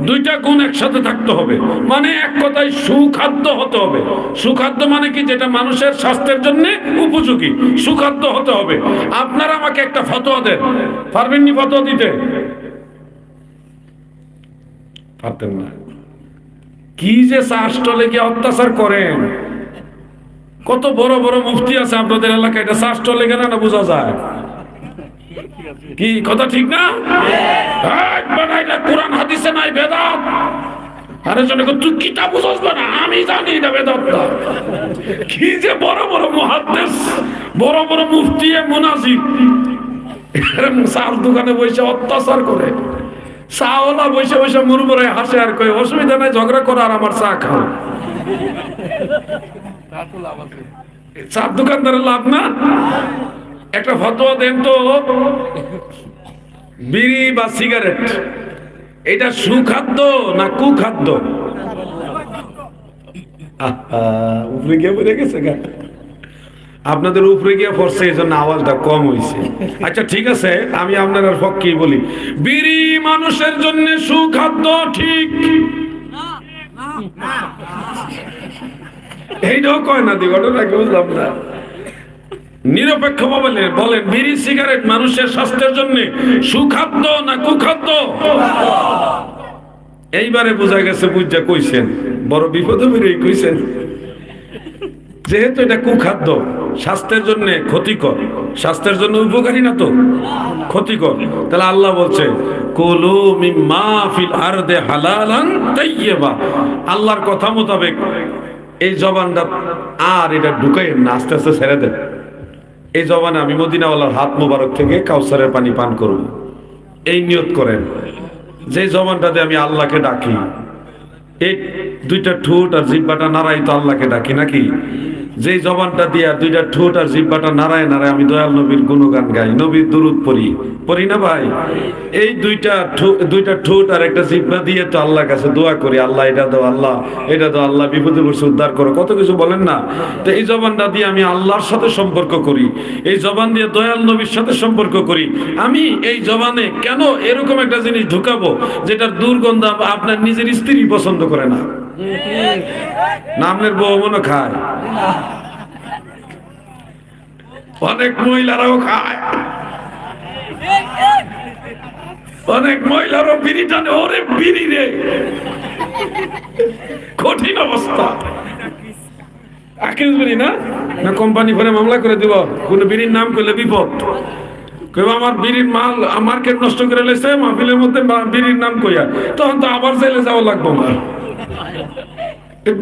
দুইটা গুণ একসাথে থাকতে হবে। মানে এক কথায় সুখাদ্য হতে হবে। সুখাদ্য মানে কি? যেটা মানুষের স্বাস্থ্যের জন্য উপযোগী, সুখাদ্য হতে হবে। আপনারা আমাকে একটা ফতোয়া দেন, পারবেননি ফতোয়া দিতে? পারতেন না। কি যে শাস্ত্রে গিয়ে অত্যাচার করেন। কত বড় বড় মুফতি আছে আপনাদের এলাকায়, এটা শাস্ত্র লেগে না বোঝা যায়? কি কথা ঠিক না? কোরআন হাদিসে নাই, বেদাত। আরে জনে তুই কিতাব বুঝছ না, আমি জানি এটা বেদাত। কি যে বড় বড় মুহাদ্দিস, বড় বড় মুফতি, মুনাজির, চার দোকানে বসে অত্যাচার করে। চাওয়ালা বসে বসে মুরমুরে হাসে আর কয় অসুবিধা নাই, ঝগড়া করো আর আমার চা খাও। চার দোকানদারের লাভ না? একটা ফতোয়া দেন তো, বিড়ি বা সিগারেট এটা সুখাদ্য না কুখাদ্য? উপরে গিয়ে পড়ে গেছে গা, আপনাদের উপরে গিয়ে পড়ছে, এই জন্য আওয়াজটা কম হয়েছে। আচ্ছা ঠিক আছে, আমি আপনার পক্ষে বলি, বিড়ি মানুষের জন্য সুখাদ্য, ঠিক? এইটাও কয় না, দিঘটনাকে বুঝলাম না। নিরপেক্ষ বলেন, বিড়ি সিগারেট মানুষের স্বাস্থ্যের জন্য সুখাদ্য না কুখাদ্য? এইবারে বোঝা গেছে, বুঝা কইছেন, বড় বিপদে বেরিয়ে কইছেন। যেহেতু এটা কুখাদ্য, স্বাস্থ্যের জন্য ক্ষতিকর, স্বাস্থ্যের জন্য উপকারী না তো ক্ষতিকর, তাহলে আল্লাহ বলছে কুলু মিম্মা ফিল আরদি হালালান তাইয়্যিবা। আল্লাহর কথা মোতাবেক এই জবানটা আর এটা ঢুকাইয়েন না, আস্তে আস্তে ছেড়ে দেন। এই জবানে আমি মদিনাওয়ালার হাত মোবারক থেকে কাউসারের পানি পান করব, এই নিয়ত করেন। যে জবানটাতে আমি আল্লাহকে ডাকি, এই দুইটা ঠোঁট আর জিহ্বাটা নাড়াই তো আল্লাহকে ডাকি, নাকি? যেই জবানটা দিয়া দুইটা ঠোঁট আর জিহ্বাটা নাড়ায় নাড়ায় আমি দয়াল নবীর গুণগান গাই, নবীর দুরূদ পড়ি না ভাই? এই দুইটা ঠোঁট আর একটা জিহ্বা দিয়ে তো আল্লাহর কাছে দোয়া করি, আল্লাহ এটা দাও, আল্লাহ এটা দাও, আল্লাহ বিপদে পড়ছে উদ্ধার করো, কত কিছু বলেন না? তো এই জবানটা দিয়ে আমি আল্লাহর সাথে সম্পর্ক করি, এই জবান দিয়ে দয়াল নবীর সাথে সম্পর্ক করি। আমি এই জবানে কেন এরকম একটা জিনিস ঢুকাবো যেটার দুর্গন্ধ আপনার নিজের স্ত্রী পছন্দ করে না, না আপনার বউ মনে খায়, অনেক মহিলারাও খায়, অনেক মহিলারও বিড়ি টানে। ওরে বিড়ি রে, কঠিন অবস্থা। বিড়ি না না কোম্পানি করে মামলা করে দিব, কোন বিড়ির নাম করলে বিপদ। কেউ আমার বিড়ির মাল মার্কেট নষ্ট করে লেছে, মাহফিলের মধ্যে বিড়ির নাম কইয়া, তখন তো আবার জেলে যাওয়া লাগবো না।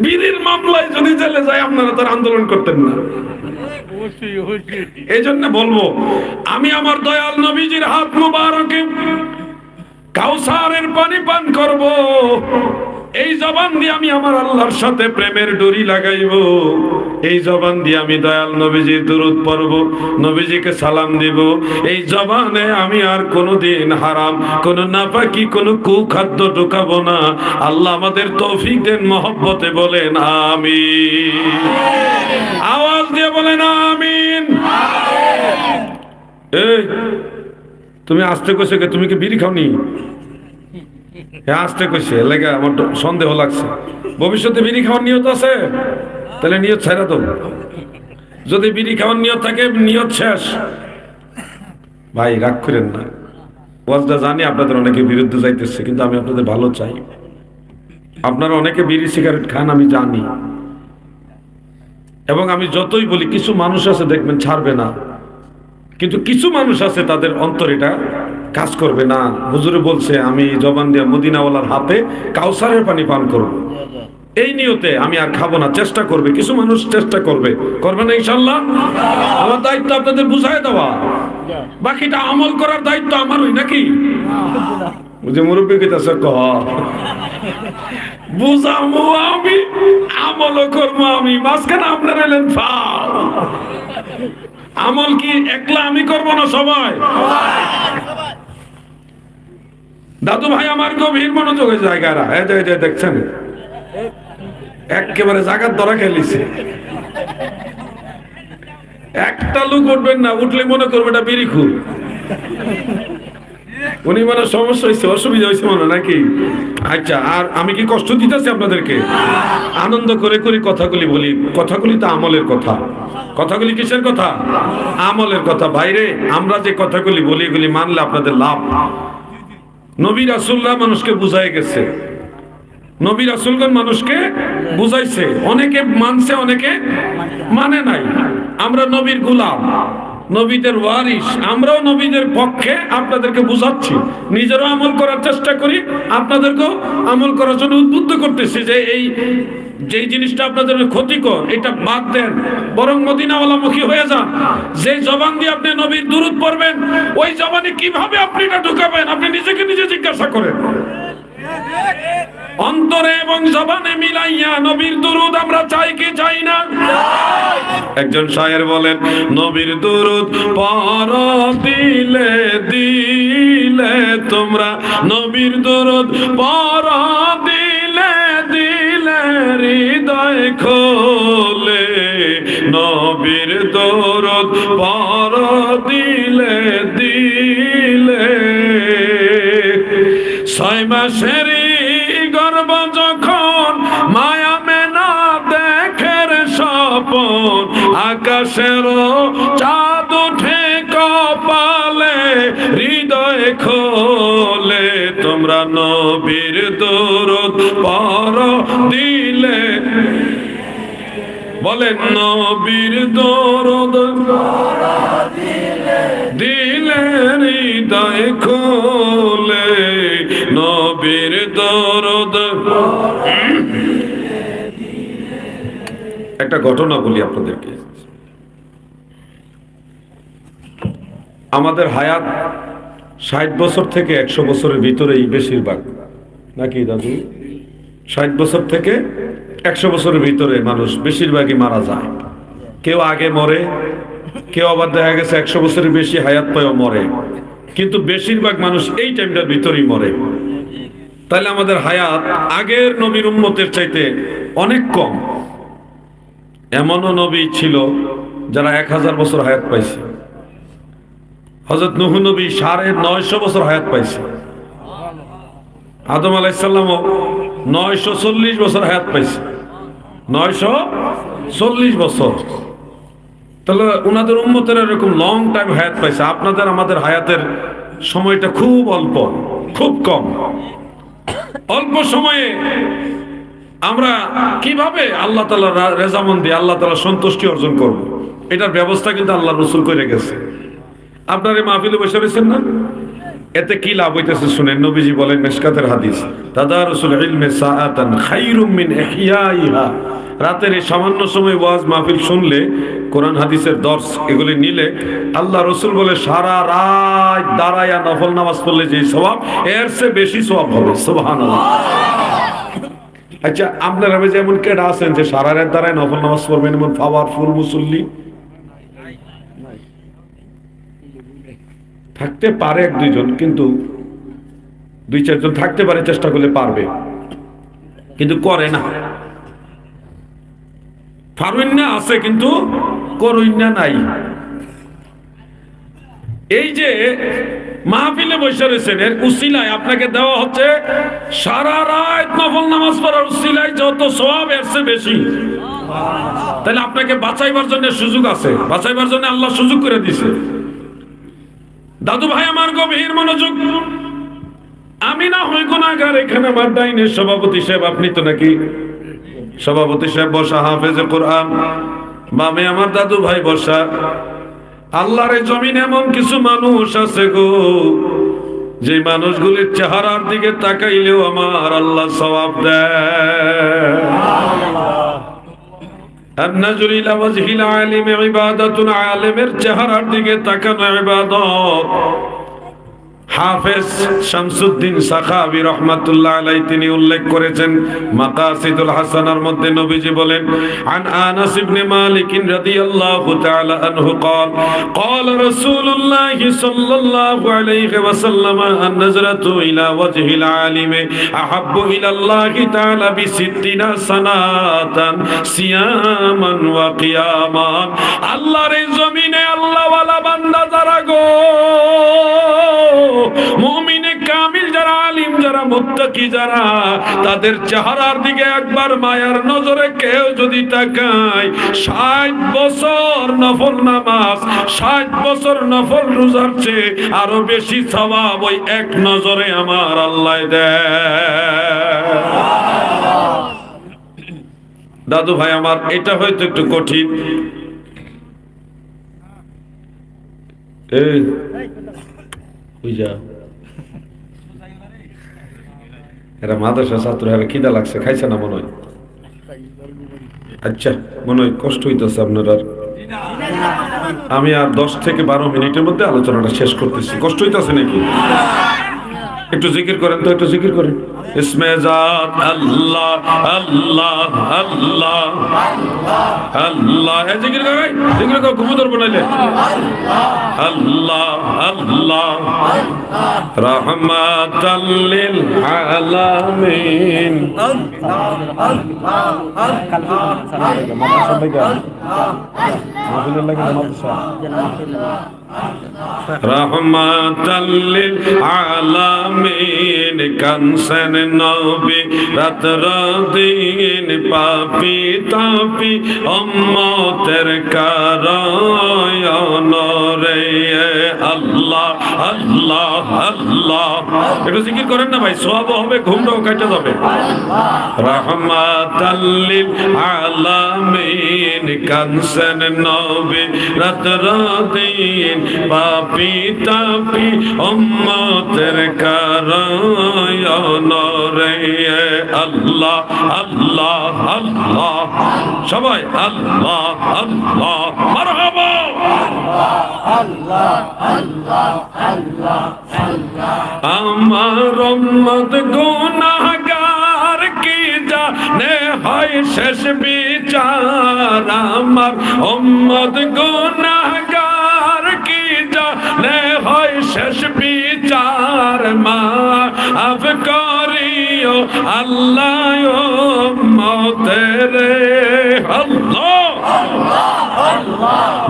বিড়ির মামলায় যদি জেলে যায় আপনারা তার আন্দোলন করতেন না। এই জন্য বলবো, আমি আমার দয়াল নবীজির হাত মুবারকে কাউসারের পানি পান করব, এই জবান দিয়ে আমি আমার আল্লাহর সাথে প্রেমের ডোরি লাগাইব, এই জবান দিয়ে আমি দয়াল নবীজির দুরূদ পড়ব, নবীজিকে সালাম দিব। এই জবানে আমি আর কোনোদিন হারাম, কোন নাপাকি, কোন কুখাদ্য ঢোকাবো না। আল্লাহ আমাদের তৌফিক দেন, মহব্বতে বলেন আমিন। আওয়াজ দিয়ে বলেন আমিন। এই তুমি আসতে কইছো কে? তুমি কি বিড়ি খাওনি? হ্যাঁ আসতে কইছে, লাগে আমার সন্দেহ লাগছে। ভবিষ্যতে বিড়ি খাওয়ার নিয়ত আছে? তাহলে নিয়ত ছাড়া তো। যদি বিড়ি খাওয়ার নিয়ত থাকে, নিয়ত শেষ। ভাই রাগ করেন না, ওয়াজটা জানি আপনাদের অনেকে বিরুদ্ধে যাইতেছে, কিন্তু আমি আপনাদের ভালো চাই। আপনারা অনেকে বিড়ি সিগারেট খান, আমি জানি। এবং আমি যতই বলি, কিছু মানুষ আছে দেখবেন ছাড়বে না, কিন্তু কিছু মানুষ আছে তাদের অন্তর এটা কাজ করবে না। হুজুরে বলছে আমি জবান দিয়ে মদিনাওয়ালার হাতে কাউসারের পানি পান করব, এই নিয়তে আমি আর খাবো না। চেষ্টা করবে কিছু মানুষ, চেষ্টা করবে, করবে না ইনশাআল্লাহ। আমার দায়িত্ব আপনাদের বুঝাই দেওয়া, বাকিটা আমল করার দায়িত্ব আমারই, নাকি? বুঝে মুরব্বী কইতাছে কহ বুঝামো আমি, আমলও করবো আমি। মাঝখানে আপনারা এলেন ফাও। আমল কি একলা আমি করবো না? সবাই। দাদু ভাই আমার গভীর মনোযোগের জায়গারা, দেখছেন একেবারে জায়গার ধরা খেলিছে। একটা লোক উঠবেন না, উঠলে মনে করবে এটা বিড়িখুর। উনি মানে সমস্যা হয়েছে, অসুবিধা হয়েছে মনে, নাকি? আচ্ছা, আর আমি কি কষ্ট দিতেছি আপনাদেরকে? আনন্দ করে করে কথাগুলি বলি। কথাগুলি তো আমলের কথা। কথাগুলি কিসের কথা? আমলের কথা। ভাইরে, আমরা যে কথাগুলি বলি, এগুলি মানলে আপনাদের লাভ। নবী রাসূলুল্লাহ মানুষকে বুঝাই গেছে, নবী রাসূলগণ মানুষকে বুঝাইছে। অনেকে মানছে, অনেকে মানে নাই। আমরা নবীর গোলাম, নবীদের ওয়ারিস, আমরাও নবীদের পক্ষে আপনাদেরকে বুঝাচ্ছি। নিজেরও আমল করার চেষ্টা করি, আপনাদেরকেও আমল করার জন্য উদ্বুদ্ধ করতেছি যে এই যে জিনিসটা আপনাদের ক্ষতিকর, এটা বাদ দেন, বরং মদিনাওয়ালামুখী হয়ে যান। যে জবান দিয়ে আপনি নবীর দুরূদ পড়বেন, ওই জবানে কিভাবে আপনি এটা ঢুকাবেন, আপনি নিজেকে নিজে জিজ্ঞাসা করেন। অন্তরে এবং জবানে মিলাইয়া নবীর দুরূদ আমরা চাই কি চাই না? একজন শায়ের বলেন, নবীর দুরূদ পড়ো দিলে দিলে, তোমরা নবীর দুরূদ পড়ো দিলে দিলে, হৃদয় খোলে নবীর দুরূদ পড়ো দিলে দিলে। 6 মাসের গর্ব যখন মায়া মেনা দেখের স্বপন, আকাশের চাঁদ উঠে কপালে, হৃদয় খোলে তোমরা নবীর দুরূদ পড়ো দিলে। বলেন নবীর দুরূদ দিলে, হৃদয় খোলে নবীর দুরূদ। একটা ঘটনা বলি আপনাদেরকে। আমাদের হায়াত 60 বছর থেকে 100 বছরের ভিতরেই বেশিরভাগ, নাকি দাদু? 60 বছর থেকে 100 বছরের ভিতরে মানুষ বেশিরভাগই মারা যায়। কেউ আগে মরে, কেউ আবার দেখা গেছে 100 বছরের বেশি হায়াত পায়ও মরে, কিন্তু বেশিরভাগ মানুষ এই টাইমটার ভিতরেই মরে। তাহলে আমাদের হায়াত আগের নবীর উম্মতের চাইতে অনেক কম। এমনও নবী ছিল যারা 1000 বছর হায়াত পাইছে। হযরত নূহ নবী 950 বছর হায়াত পাইছে। আদম আলাইহিস সালামও 940 বছর হায়াত পাইছে। 940 বছর। তাহলে ওনাদের উম্মতের এরকম লং টাইম হায়াত পাইছে। আপনাদের আমাদের হায়াতের সময়টা খুব অল্প, খুব কম। অল্প সময়ে আমরা কিভাবে আল্লাহ তাআলার রেজামন্দি, আল্লাহ তাআলার সন্তুষ্টি অর্জন করব, এটার ব্যবস্থা কিন্তু আল্লাহ রাসূল করে গেছে। আপনার এই মাহফিলে বসে রয়েছেন না, এতে কি লাভ হইতেছে শুনেন। নবীজি বলেন, মিশকাতের হাদিস, তাদারুসুল ইলমি সাআতান খায়রুম মিন ইহইয়াইহা। রাতের এই সামান্য সময় ওয়াজ মাহফিল শুনলে, কোরআন হাদিসের দর্স এগুলি নিলে, আল্লাহ রাসূল বলে সারা রাত দাঁড়ায়া নফল নামাজ পড়লে যে সওয়াব, এর চেয়ে বেশি সওয়াব হবে। সুবহানাল্লাহ। আচ্ছা, আপনারা যেমন কেডা আছেন যে সারা রাত দাঁড়ায় নফল নামাজ পড়বেন, এমন পাওয়ারফুল মুসল্লি থাকতে পারে এক দুইজন, কিন্তু দুই চারজন থাকতে পারে, চেষ্টা করলে পারবে, কিন্তু করে না। ফারুইন্না আছে কিন্তু করুইন্না নাই। এই যে মাহফিলে বসে রয়েছেন, এর উসিলায় আপনাকে দেওয়া হচ্ছে সারা রাত নফল নামাজ পড়ার উসিলায় যত সওয়াব এর চেয়ে বেশি। তাহলে আপনাকে বাঁচাইবার জন্য সুযোগ আছে, বাঁচাইবার জন্য আল্লাহ সুযোগ করে দিয়েছে। দাদু ভাই আমার গভীর মনোযোগ। আমি না হই গুনাহগার, এখানে আমার ডাইনের সভাপতি সাহেব, আপনি তো নাকি সভাপতি সাহেব বসা, হাফেজে কোরআন, বামে আমার দাদু ভাই বসা। আল্লাহর জমিন এমন কিছু মানুষ আছে গো, যে মানুষগুলির চেহারার দিকে তাকাইলেও আমার আল্লাহ সওয়াব দেয়। আন-নাজরু ইলা ওয়াজহিল আলিম ইবাদাতুন, আলেমের চেহারার দিকে তাকানো ইবাদত। হাফেজ শামসুদ্দিন সাখাবী রাহমাতুল্লাহ আলাইহি তিনি উল্লেখ করেছেন মাকাসিদুল হাসানার মধ্যে, নবীজি বলেন, আন আনাস ইবনে মালিক রাদিয়াল্লাহু তাআলা আনহু قال قال رسول الله صلى الله عليه وسلم النظرة الى وجه العالم احب الى الله تعالى ب60 سنة صياما وقياما। আল্লাহর জমিনে আল্লাহ ওয়ালা বান্দা যারা গো, মুমিনে কামিল যারা, আলিম যারা, মুত্তাকি যারা, তাদের চেহারার দিকে একবার মায়ার নজরে কেউ যদি তাকায়, 60 বছর নফল নামাজ, 60 বছর নফল রোজার চেয়ে আরো বেশি সওয়াব ওই এক নজরে আমার আল্লাহ দেয়। দাদু ভাই আমার, এটা হয়তো একটু কঠিন। এই বুঝা এরা মাদ্রাসা ছাত্র, এরা খিদা লাগছে, খাইছে না মনে হয়। আচ্ছা, মনে হয় কষ্ট হইতেছে আপনার। আমি আর 10 থেকে 12 মিনিটের মধ্যে আলোচনাটা শেষ করতেছি। কষ্ট হইতেছে নাকি? একটু জিকির করেন তো, একটু জিকির করেন। ইসমে জাত আল্লাহ আল্লাহ আল্লাহ আল্লাহ। এই জিকির কর ভাই, জিকির কর, ঘুমোদর বানাইলে আল্লাহ আল্লাহ রাহমাতাল লিল আলামিন। রাহমাতাল লিল আলামিন, কানসেন নবী রাত দিন, পাপি তাপি উম্মতের কারণ রে আল্লাহ আল্লাহ আল্লাহ। একটু জিকির করেন না ভাই, সওয়াব হবে, ঘুমটাও কেটে যাবে। রাহমাতাল লিল আলামিন, কানসেন নবী রাত দিন, পাপি তাপি উম্মতের কারণ রে আল্লাহ আল্লাহ আল্লাহ। সবাই আল্লাহ আল্লাহ, মারহাবা আল্লাহ আল্লাহ আল্লাহ আল্লাহ। আমার উম্মত গুনাহগার কি জানে হয় শেষ বিচার, আমার উম্মত গুনাহগার কি জানে হয় শেষ বিচার। মাফ করিও আল্লাহ উম্মতের, আল্লাহ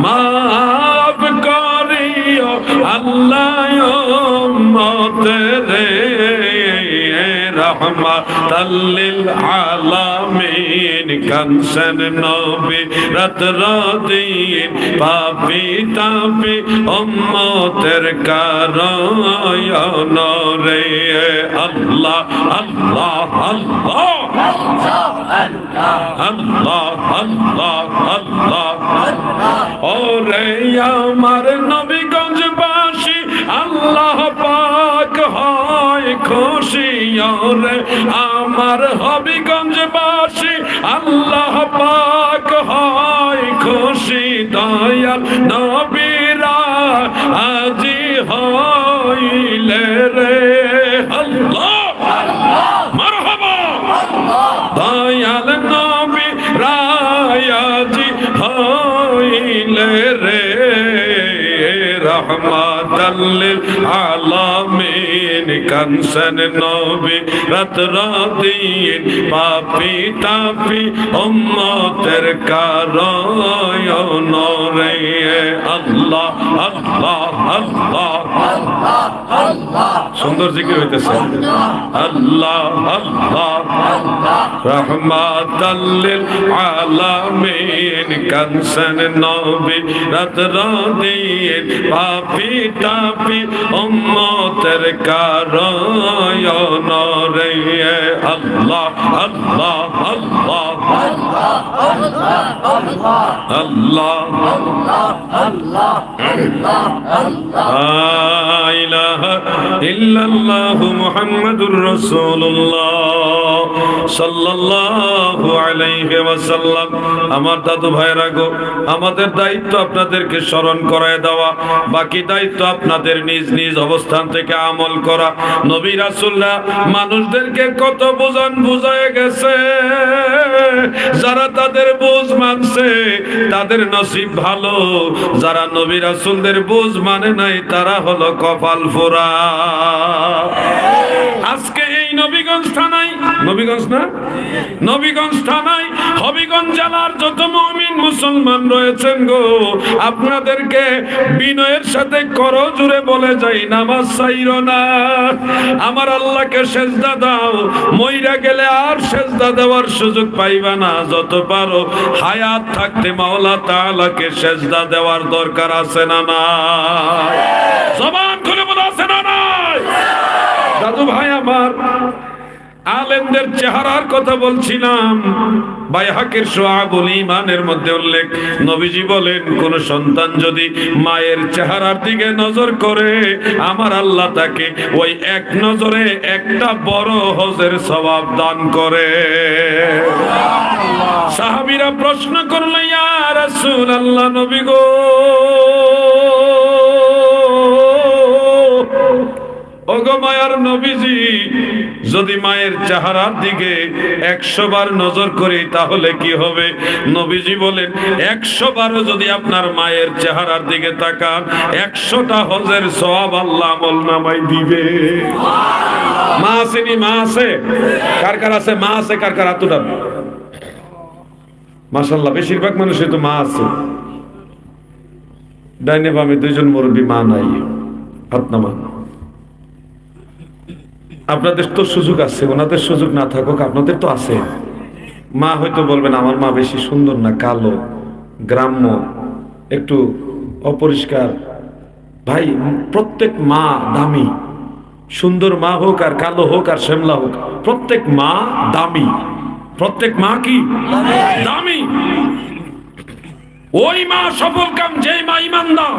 মাফ করিও আল্লাহ উম্মতের। রাহমাতাল লিল আলামিন, কানসেন নবী রাত দিন, পাপি তাপি উম্মতের কারণ রে আল্লাহ আল্লাহ আল্লাহ আল্লাহ আল্লাহ আল্লাহ। ওরে আমার নবীগঞ্জবাসী, আল্লাহ পাক হয় খুশি। ওরে আমার হবিগঞ্জবাসী, আল্লাহ পাক হয় খুশি। দয়াল নবীরা আজি হইলে রে আল্লাহ মারহাবা। আলামিন কানসেন নবী রাত রাদিন পাপি তাপি উম্মতের কারণ রে আল্লাহ আল্লাহ আল্লাহ সুন্দর জিকির হইতেছে আল্লাহ আল্লাহ রহমাতাল লিল আলামিন কানসেন নবী রাত রাদিন পাপি তাপি উম্মতের কারণ রে আল্লাহ আল্লাহ আল্লাহ আল্লাহ লা ইলাহা ইল্লাল্লাহু মুহাম্মাদুর রাসূলুল্লাহ সাল্লাল্লাহু আলাইহি ওয়াসাল্লাম। আমার দাদু ভাইরা গো, আমাদের দায়িত্ব আপনাদেরকে স্মরণ করায় দেওয়া, বাকি দায়িত্ব আপনাদের নিজ নিজ অবস্থান থেকে আমল করা। নবী রাসূলরা মানুষদেরকে কত বুঝায় গেছে, যারা তাদের বুঝ মানছে তাদের নসিব ভালো, যারা নবী রাসূলদের বুঝ মানে নাই তারা হলো কপাল ফোড়া। আজকে এই নবীগঞ্জ থানায়, নবীগঞ্জ না, নবীগঞ্জ থানায় হবিগঞ্জ জেলার যত মুমিন মুসলমান রয়েছেন গো, আপনাদেরকে বিনয়ের সাথে করজোরে বলে যাই, নামাজ ছাইরো না। আমার আল্লাহকে সেজদা দাও, মইরা গেলে আর সেজদা দেওয়ার সুযোগ পাইবা না। যত পারো হায়াত থাকতে মাওলা তাআলাকে সেজদা দেওয়ার দরকার আছে না নাই? জবান খুলে বলা আছে না নাই? দাদু ভাই আমার, আলেমদের চেহারার কথা বলছিলাম। বাইহাকির শুআবুল ঈমানের মধ্যে উল্লেখ, নবীজি বলেন কোন সন্তান যদি মায়ের চেহারার দিকে নজর করে আমার আল্লাহ তাকে ওই এক নজরে একটা বড় হজের সওয়াব দান করে। সাহাবীরা প্রশ্ন করল, ইয়া রাসূলুল্লাহ, নবী গো, ওগো মায়ার নবীজি, যদি মায়ের চেহারার দিকে 100 বার নজর করি তাহলে কি হবে? নবীজি বলেন 100 বারও যদি আপনার মায়ের চেহারার দিকে তাকান, 100টা হজের সওয়াব আল্লাহ আমলনামায় দিবে। মা আসেনি? মা আছে? কার কার আছে? মা আছে? কার কার হাত উঠান? মাশাআল্লাহ, বেশিরভাগ মানুষের তো মা আছে। ডাইনে বামে দুইজন মুরব্বী মা নাই, হাত নামান। আপনাদের তো সুযোগ আছে, ওনাদের সুযোগ না থাকুক, আপনাদের তো আছে। মা হয়তো বলবেন আমার মা বেশি সুন্দর না, কালো, গ্রাম্য, একটু অপরিষ্কার। ভাই, প্রত্যেক মা দামি। সুন্দর মা হোক আর কালো হোক আর শ্যামলা হোক, প্রত্যেক মা দামি। প্রত্যেক মা কি দামি? ওই মা সফল কাম যেই মা ইমানদার।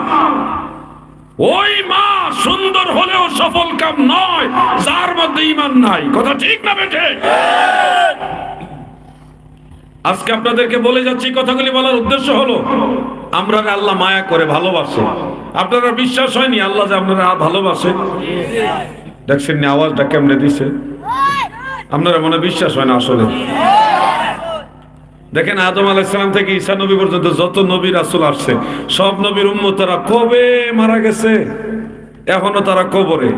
ওই মা সুন্দর হলেও সফল কাম নয় যার মধ্যে ঈমান নাই। কথা ঠিক না বেঠে? আজকে আপনাদেরকে বলে যাচ্ছি, কথাগুলি বলার উদ্দেশ্য হলো আমরা আল্লাহ মায়া করে ভালোবাসে। আপনারা বিশ্বাস হয়নি আল্লাহ যে আপনারা ভালোবাসে? দেখছেন না আওয়াজটা কেমনে দিছে? আপনারা মনে বিশ্বাস হয় না আসলে? দেখেন, আদম আলাইহিস সালাম থেকে ঈসা নবী পর্যন্ত যত নবী রাসূল আসছে, সব নবীর উম্মতরা কবে মারা গেছে? এখনো তারা কবরে।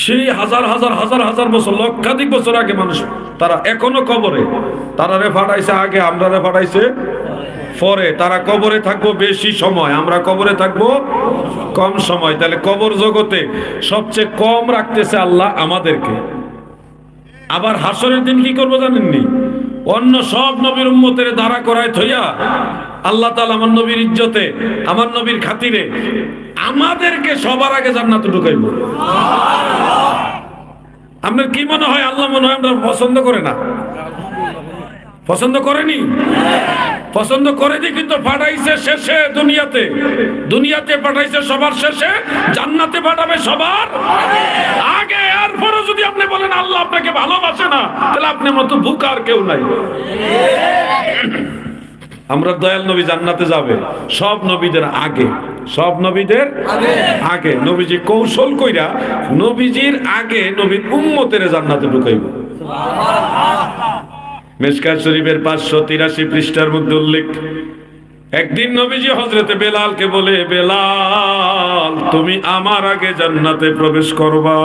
সেই হাজার হাজার হাজার হাজার বছর, লক্ষাধিক বছর আগে মানুষ, তারা এখনো কবরে। তারা রে ফাটাইছে আগে, আমরা রে ফাটাইছে পরে। তারা কবরে থাকবো বেশি সময়, আমরা কবরে থাকবো কম সময়। তাহলে কবর জগতে সবচেয়ে কম রাখতেছে আল্লাহ আমাদেরকে। আবার হাসরের দিন কি করবো জানেননি? অন্য সব নবীর উম্মতের দাঁড়া করায় থইয়া আল্লাহ তাআলা আমার নবীর ইজ্জতে, আমার নবীর খাতিরে আমাদেরকে সবার আগে জান্নাতে ঢুকাইব। আপনার কি মনে হয় আল্লাহ মনে হয় আমরা পছন্দ করে না? পছন্দ করেনি? পছন্দ করে দি, কিন্তু পাঠাইছে শেষে দুনিয়াতে। দুনিয়াতে পাঠাইছে সবার শেষে, জান্নাতে পাঠাবে সবার আগে। এরপরও যদি আপনি বলেন আল্লাহ আপনাকে ভালোবাসে না, তাহলে আপনার মতো বুক আর কেউ নাই। আমরা দয়াল নবী জান্নাতে যাবে সব নবীদের আগে, সব নবীদের আগে। নবীজি কৌশল কইরা নবীজির আগে নবীর উম্মতের জান্নাতে ঢুকাইব। মিশকাত শরীফের 583 পৃষ্ঠার মধ্যে উল্লেখ, একদিন নবীজি হযরতে বেলালকে বলে, বেলাল তুমি আমার আগে জান্নাতে প্রবেশ করবা।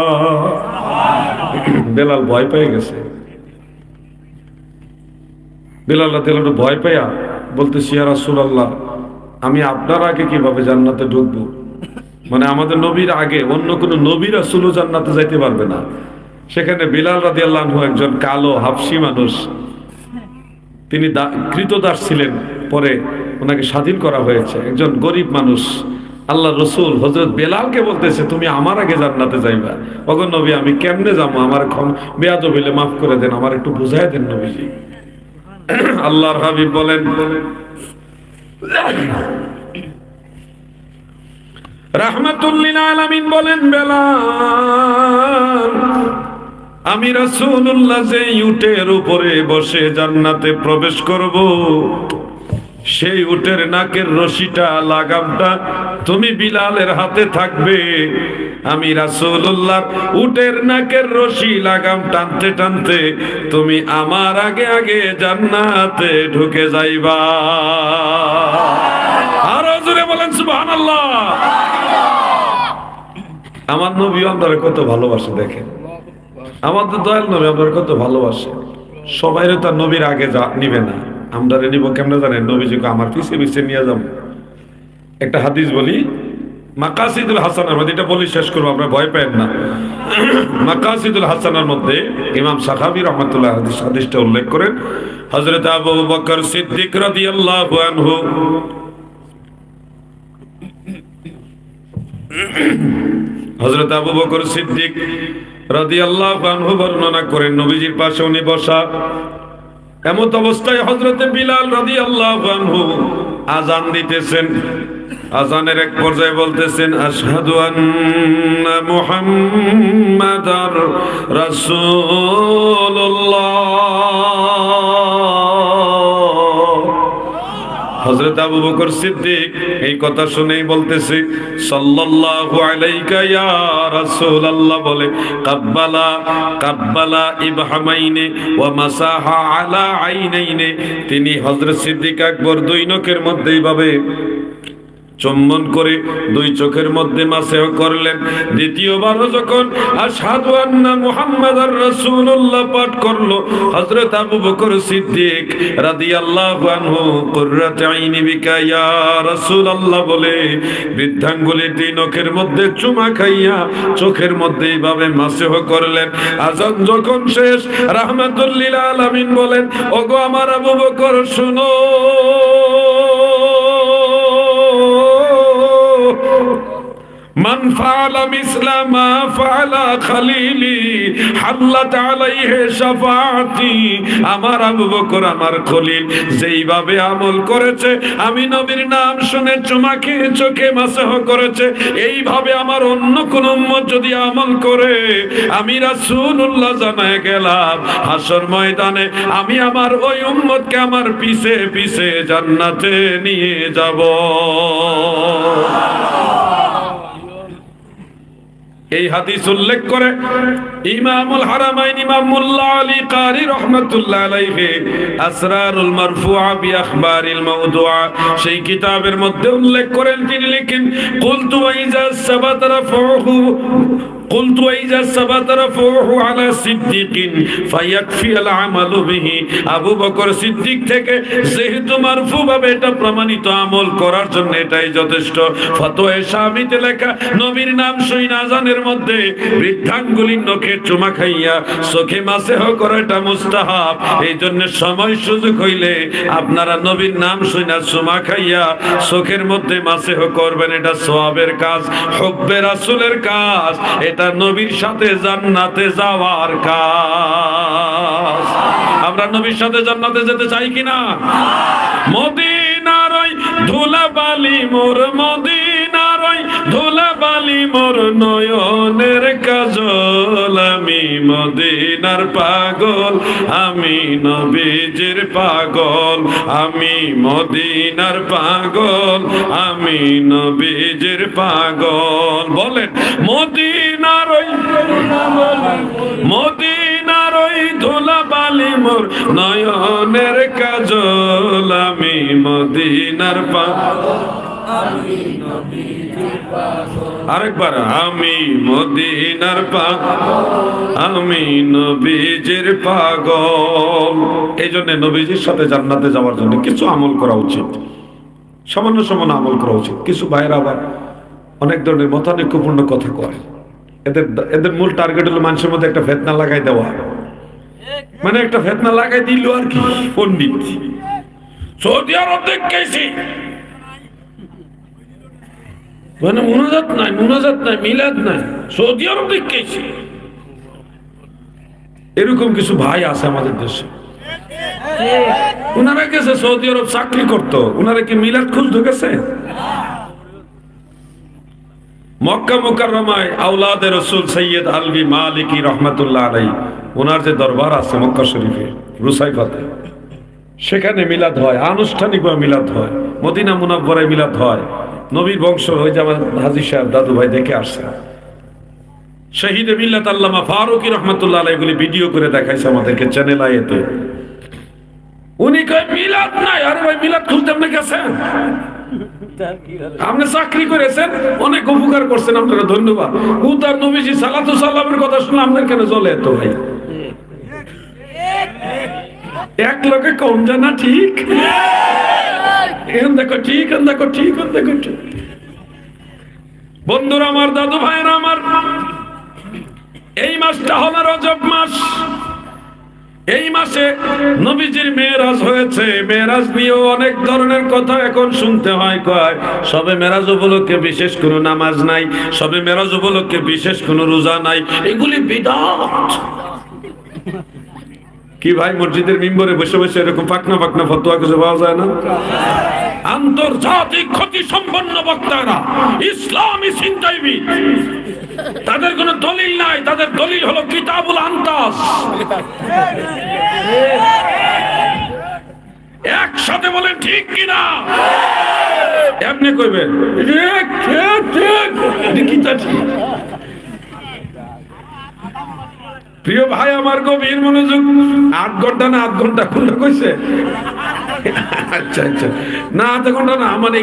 বেলাল ভয় পেয়ে গেছে। বেলাল রাদিয়াল্লাহু আনহু ভয় পেয়া বলতেছি, ইয়া রাসূলুল্লাহ আমি আপনার আগে কিভাবে জান্নাতে ঢুকবো? মানে আমাদের নবীর আগে অন্য কোন নবী রাসূলও জান্নাতে যাইতে পারবে না। সেখানে বিলাল রাদিয়াল্লাহু আনহু একজন কালো হাবশী মানুষ, তিনি কৃতদাস ছিলেন, পরে ওনাকে স্বাধীন করা হয়েছে, একজন গরিব মানুষ। আল্লাহ রসুল হযরত বেলালকে বলতেছে তুমি আমার আগে জান্নাতে যাইবা। ওগো নবী আমি কেমনে যাবো? আমার বেয়াদব হইলে মাফ করে দেন, আমার একটু বুঝাই দেন নবীজি। আল্লাহর হাবিব বলেন, রাহমাতুল লিল আলামিন বলেন, বেলাল আমি রাসূলুল্লাহ যে উটের উপরে বসে জান্নাতে প্রবেশ করব, সেই উটের নাকের রশিটা লাগামটা তুমি বিলালের হাতে থাকবে। আমি রাসূলুল্লাহ উটের নাকের রশি লাগাম টানতে টানতে তুমি আমার আগে আগে জান্নাতে ঢুকে যাইবা। আর জোরে বলেন সুবহানাল্লাহ। আমার নবী আপনারা কত ভালোবাসে দেখেন, আমাদের দয়াল নবী আপনারা কত ভালোবাসে। সবাই তার নবীর আগে নিবে না, আমরা নিব কেমনে জানেন? নবীজিকে আমার পিছিয়ে পিছিয়ে নিয়ে যাব। একটা হাদিস বলি, মাকাসিদুল হাসানার মধ্যে, এটা বলি শেষ করবো, আপনারা ভয় পেন না। মাকাসিদুল হাসানার মধ্যে ইমাম সাখাবী রাহমাতুল্লাহ হাদিসটা উল্লেখ করেন। হযরত আবু বকর সিদ্দিক রাদিয়াল্লাহু আনহু হযরত আবু বকর সিদ্দিক রাদিয়াল্লাহু আনহু বর্ণনা করেন, নবীজির পাশে উনি বসা, এমত অবস্থায় হযরতে বিলাল রাদিয়াল্লাহু আনহু আযান দিতেছেন। আযানের এক পর্যায়ে বলতেছেন, আশহাদু আন্না মুহাম্মাদার রাসূলুল্লাহ। হযরত আবু বকর সিদ্দিক এই কথা শুনেই বলতেছে, সাল্লাল্লাহু আলাইকা ইয়া রাসূলুল্লাহ বলে, কাব্বালা ইবহামাইনি ওয়া মাসাহা আলা আইনাইনি। তিনি হযরত সিদ্দিক আকবর দুই নখের মধ্যে এইভাবে চুম্বন করে দুই চোখের মধ্যে মাসেহ করলেন। দ্বিতীয়বার যখন আশহাদু আন্না মুহাম্মাদার রাসূলুল্লাহ পাঠ করলো, হযরত আবু বকর সিদ্দিক রাদিয়াল্লাহু আনহু কুররাত আইনি বিকা ইয়া রাসূলুল্লাহ বলে বৃদ্ধাঙ্গুলি দুই নখের মধ্যে চুমা খাইয়া চোখের মধ্যে এইভাবে মাসেহ করলেন। আযান যখন শেষ, রাহমাতুল লিল আলামিন বলেন, ওগো আমার আবু বকর শুনো, মান ফাআলা মিসলা মা ফাআলা খলিলি হাল্লাত আলাইহি শাফাআতি। আমার আবু বকর আমার খলিল যেইভাবে আমল করেছে, আমি নবীর নাম শুনে চুমা খেয়ে চোখে মাসহ করেছে, এইভাবে আমার অন্য কোন উম্মত যদি আমল করে, আমি রাসূলুল্লাহ জানায় গেলাম হাসর ময়দানে আমি আমার ওই উম্মতকে আমার পিছে পিছে জান্নাতে নিয়ে যাব। এই হাদিস উল্লেখ করে ইমামুল হারামাইন ইমাম মুল্লা আলী কারি রাহমাতুল্লাহ আলাইহি আসরারুল মারফুআ বি আখবারিল মাউদুআ সেই কিতাবের মধ্যে উল্লেখ করেন, তিনি লিখেন, কুলতু ওয়াইজা সাবাতা রাফুহু قلت وإذا ثبت رفعه على صديق فيكفي العمل به। আবু বকর সিদ্দিক থেকে যেহেতু মারফু ভাবে এটা প্রমাণিত, আমল করার জন্য এটাই যথেষ্ট। ফতোয়া শামিতে লেখা, নবীর নাম শুনে আযানের মধ্যে বৃদ্ধাঙ্গুলির নখে চুমা খাইয়া চোখে মাসেহ করা এটা মুস্তাহাব। এই জন্য সময় সুযোগ হইলে আপনারা নবীর নাম শুনে চুমা খাইয়া চোখের মধ্যে মাসেহ করবেন, এটা সওয়াবের কাজ, হুব্বে রাসূলের কাজ, এটা নবীর সাথে জান্নাতে যাওয়ার কাজ। আমরা নবীর সাথে জান্নাতে যেতে চাই কিনা? মদিনার ওই ধুলাবালি মোর, মদিনার ওই ধুলাবালি মোর নয়নের কাজল, আমি মদিনার পাগল, আমি নবীজির পাগল, আমি মদিনার পাগল, আমি নবীজির পাগল। বলেন, মদিনার ওই মদিনার ওই ধুলাবালি মোর নয়নের কাজল, আমি মদিনার আরেকবার আমি মদিনার আমি নবীজির পাগল। এই জন্য নবীজির সাথে জান্নাতে যাওয়ার জন্য কিছু আমল করা উচিত, সামান্য সামান্য আমল করা উচিত। কিছু ভাইরা আবার অনেক ধরনের মতানৈক্যপূর্ণ কথা কয়। এদের মূল টার্গেট হলো মানুষের মধ্যে একটা ফেতনা লাগাই দেওয়া, মানে একটা ফেতনা লাগাই দিল আর কি। পণ্ডিত সৌদি আরব দেখেছি, মানে মুনাজাত নাই মিলাদ নাই, সৌদি আরব দেখেছি। এরকম কিছু ভাই আছে আমাদের দেশে, উনারা গেছে সৌদি আরব চাকরি করতো, উনারা কি মিলাদ খুঁজতে গেছে? মক্কা মুকাররমায় আওলাদে রাসূল সৈয়দ আলবি মালিকি রহমাতুল্লাহ আলাইহি ওনার যে দরবার আছে মক্কা শরীফে রুসাইফাতে, সেখানে মিলাদ হয়, আনুষ্ঠানিকভাবে মিলাদ হয়। মদিনা মুনাওয়ারায় মিলাদ হয়। নবীর বংশ ওই যে আমার হাজী সাহেব দাদু ভাই দেখে আসছে। শহীদ মিল্লাত আল্লামা ফারুকী রহমাতুল্লাহ আলাইহি এগুলি ভিডিও করে দেখাইছে আমাদেরকে চ্যানেল আইতে। উনি কয় মিলাদ নাই। আরে ভাই মিলাদ খুঁজতে আপনি গেছেন, আপনি চাকরি করেছেন, অনেক উপকার করছেন, আপনারা ধন্যবাদ। তার নবীজি সালাতু সালামের কথা শুনে আপনার কেন জ্বলে এত ভাই? এক লোকে কম জানা ঠিক, দেখো ঠিক দেখো ঠিক দেখো ঠিক। বন্ধুরা আমার, দাদু ভাইয়েরা আমার, এই মাসটা হলো রজব মাস। এই মাসে নবীজির মেরাজ হয়েছে। মেরাজ নিয়েও অনেক ধরনের কথা এখন শুনতে হয়। কয় সবে মেরাজ উপলক্ষে বিশেষ কোনো নামাজ নাই, সবে মেরাজ উপলক্ষে বিশেষ কোনো রোজা নাই, এগুলি বিদআত। কি ভাই, মসজিদের মিম্বরে বসে বসে এরকম পাকনা পাকনা ফতোয়া কিছু পাওয়া যায় না? আন্তর্জাতিক খ্যাতি সম্পন্ন বক্তারা, ইসলামী চিন্তাবিদ, তাদের কোনো দলিল নাই, তাদের দলিল হলো কিতাবুল আনতাস। একসাথে বলেন ঠিক কিনা? এমনি কইবেন ঠিক ঠিক ঠিক, কিতা ঠিক। প্রিয় ভাই আমার, গভীর মনোযোগ। 8 ঘন্টা না 8 ঘন্টা কোনটা কইছে? আচ্ছা আচ্ছা, না 8 ঘন্টা না, মানে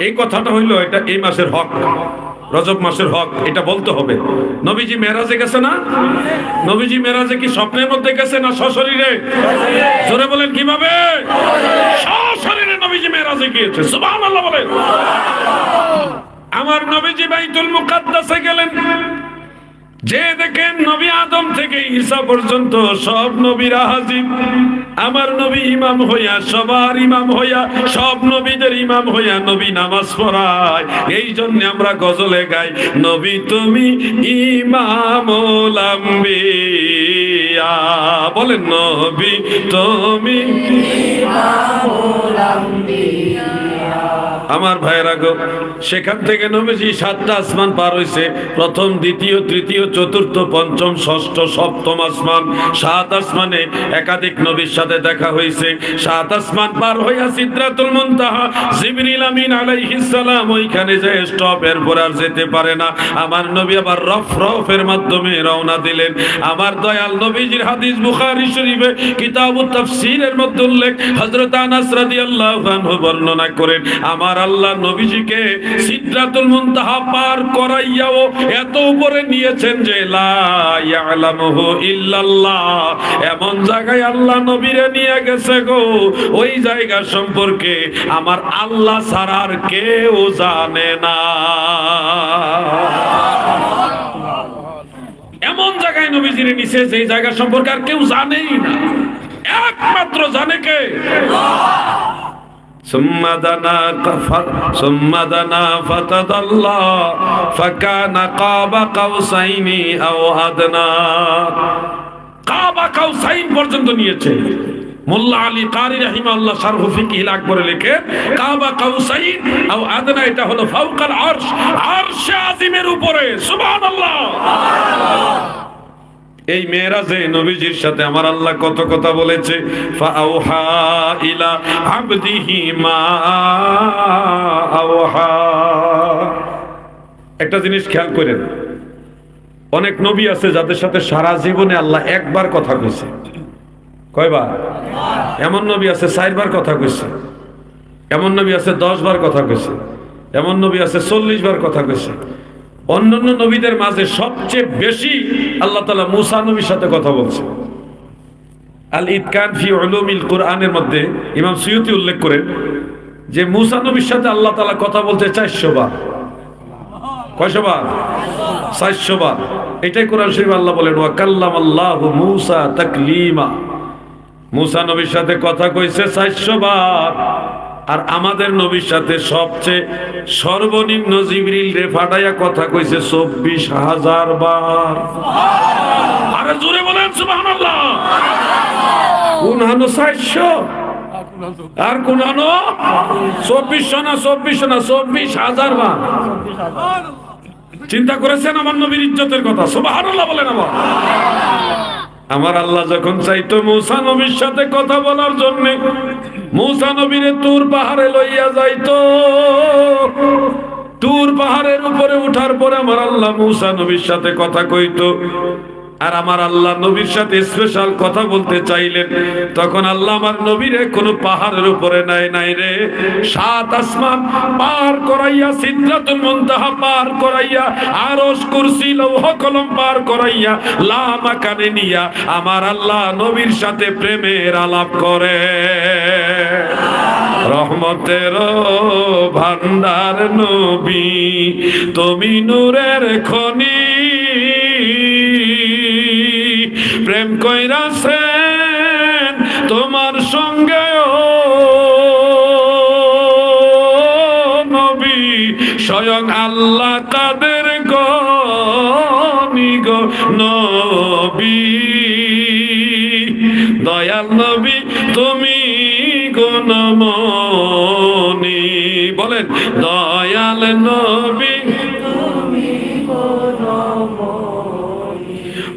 এই কথাটা হইলো এটা এই মাসের হক, রজব মাসের হক, এটা বলতে হবে। নবীজি মেরাজে গেছে না? নবীজি মেরাজে কি স্বপ্নের মধ্যে গেছে না সশরীরে? জোরে বলেন কিভাবে? সশরীরে নবীজি মেরাজে গিয়েছে। সুবহানাল্লাহ বলেন। আমার নবীজি বাইতুল মুকাদ্দাসে গেলেন। যে দেখেন নবী আদম থেকে ঈসা পর্যন্ত সব নবীরা হাজির। আমার নবী ইমাম হইয়া, সবার ইমাম হইয়া, সব নবীদের ইমাম হইয়া নবী নামাজ পড়ায়। এই জন্য আমরা গজলে গাই, নবী তুমি ইমামুল আম্বিয়া। বলেন নবী তুমি ইমামুল আম্বিয়া। আমার ভাইরা গো, সেখান থেকে নবীজি 7টা আসমান পার হইছে। প্রথম, দ্বিতীয়, তৃতীয়, চতুর্থ, পঞ্চম, ষষ্ঠ, সপ্তম আসমান। 7 আসমানে একাধিক নবীর সাথে দেখা হইছে। 7 আসমান পার হইয়া সিদরাতুল মুনতাহা, জিবরিল আমিন আলাইহিস সালাম ওইখানে যে স্টপ, এরপর আর যেতে পারে না। আমার নবী আবার রফের মাধ্যমে রওনা দিলেন। আমার দয়াল নবীজির হাদিস বুখারী শরীফে কিতাবুত তাফসীরের মধ্যে উল্লেখ, হযরত আনাস রাদিয়াল্লাহু আনহু বর্ণনা করেন, আমার আল্লাহ নবীজিকে সিদরাতুল মুনতাহা পার করাইয়াও এত উপরে নিয়েছেন যে লা ইয়ালামুহু ইল্লাল্লাহ। এমন জায়গায় আল্লাহ নবীরে নিয়ে গেছে গো, ওই জায়গা সম্পর্কে আমার আল্লাহ ছাড়া আর কেউ জানে না। এমন জায়গায় নবীজিরে নিছে যে জায়গা সম্পর্কে আর কেউ জানেই না, একমাত্র জানে কে? ثم دنا فتدلى فكان قاب قوسين أو أدنى। قاب قوسين পর্যন্ত নিয়েছে। মোল্লা আলী কারি রাহিমাহুল্লাহ শারহু ফিকহিল আকবরে লেখে, কাবা কাউসাইন আও আদনা, এটা হলো ফাওকাল আরশ, আরশে আজিমের উপরে। সুবহানাল্লাহ। এই মেরাজে নবীজির সাথে আমার আল্লাহ কত কথা বলেছে। ফাআউহা ইলা আবদিহি মা আওহা। একটা জিনিস খেয়াল করেন, অনেক নবী আছে যাদের সাথে সারা জীবনে আল্লাহ একবার কথা কইছে। কয়বার? এমন নবী আছে 4 বার কথা কইছে। এমন নবী আছে 10 বার কথা কইছে, এমন নবী আছে 40 বার কথা কইছে। অন্যান্য নবীদের মাঝে সবচেয়ে বেশি আল্লাহ তাআলা মূসা নবীর সাথে কথা বলছে। আল ইতকান ফি উলুমিল কুরআনের মধ্যে ইমাম সুয়ুতি উল্লেখ করেন যে মূসা নবীর সাথে আল্লাহ তাআলা কথা বলতে 400 বার। কয়শো বার? 400 বার। এটাই কোরআন শরীফে আল্লাহ বলেন ওয়া কাল্লামাল্লাহু মূসা তাকলিমা। মূসা নবীর সাথে কথা কইছে 400 বার। আর আমাদের নবীর সাথে সবচেয়ে সর্বনিম্ন জিবরিল রে ফাটাইয়া কথা কইছে 24,000 বার। আরে জোরে বলেন সুবহানাল্লাহ। কোনহানো 400 আর কোনহানো 2400 না 24,000 বার। চিন্তা করেছেন আমার নবীর ইজ্জতের কথা? সুবহানাল্লাহ বলেন। আমার আল্লাহ যখন চাইতো মূসা নবীর সাথে কথা বলার জন্য মূসা নবীরে তুর পাহাড়ে লইয়া যাইতো। তুর পাহাড়ের উপরে উঠার পরে আমার আল্লাহ মূসা নবীর সাথে কথা কইতো। আর আমার আল্লাহ নবীর সাথে স্পেশাল কথা বলতে চাইলেন, তখন আল্লাহ আমার নবীরে কোন পাহাড়ের উপরে নাই রে, 7 আসমান পার করাইয়া, সিদরাতুল মুনতাহা পার করাইয়া, আরশ কুরসি লৌহ কলম পার করাইয়া, লা মাকানে নিয়া আমার আল্লাহ নবীর সাথে প্রেমের আলাপ করে। রহমতের ভান্ডার নবী, তুমি নূরের খনি, প্রেম কইরাছেন তোমার সঙ্গে ও নবী, স্বয়ং আল্লাহ তাদের গনি গো নবী। দয়াল নবী তুমি গুণমণি, বলেন দয়াল নবী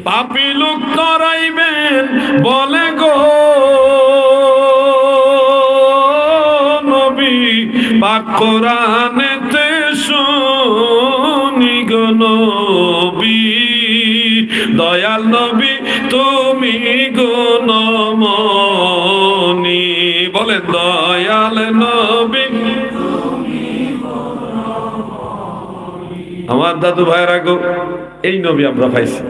পাপী লোক তরাইবেন বলে গো নবী, পাক কোরআনেতে শুনি গো নবী। দয়াল নবী তুমি গুণমণি, বলেন দয়াল নবী। আমার দাদু ভাইরা গো, এই নবী আমরা পাইছি।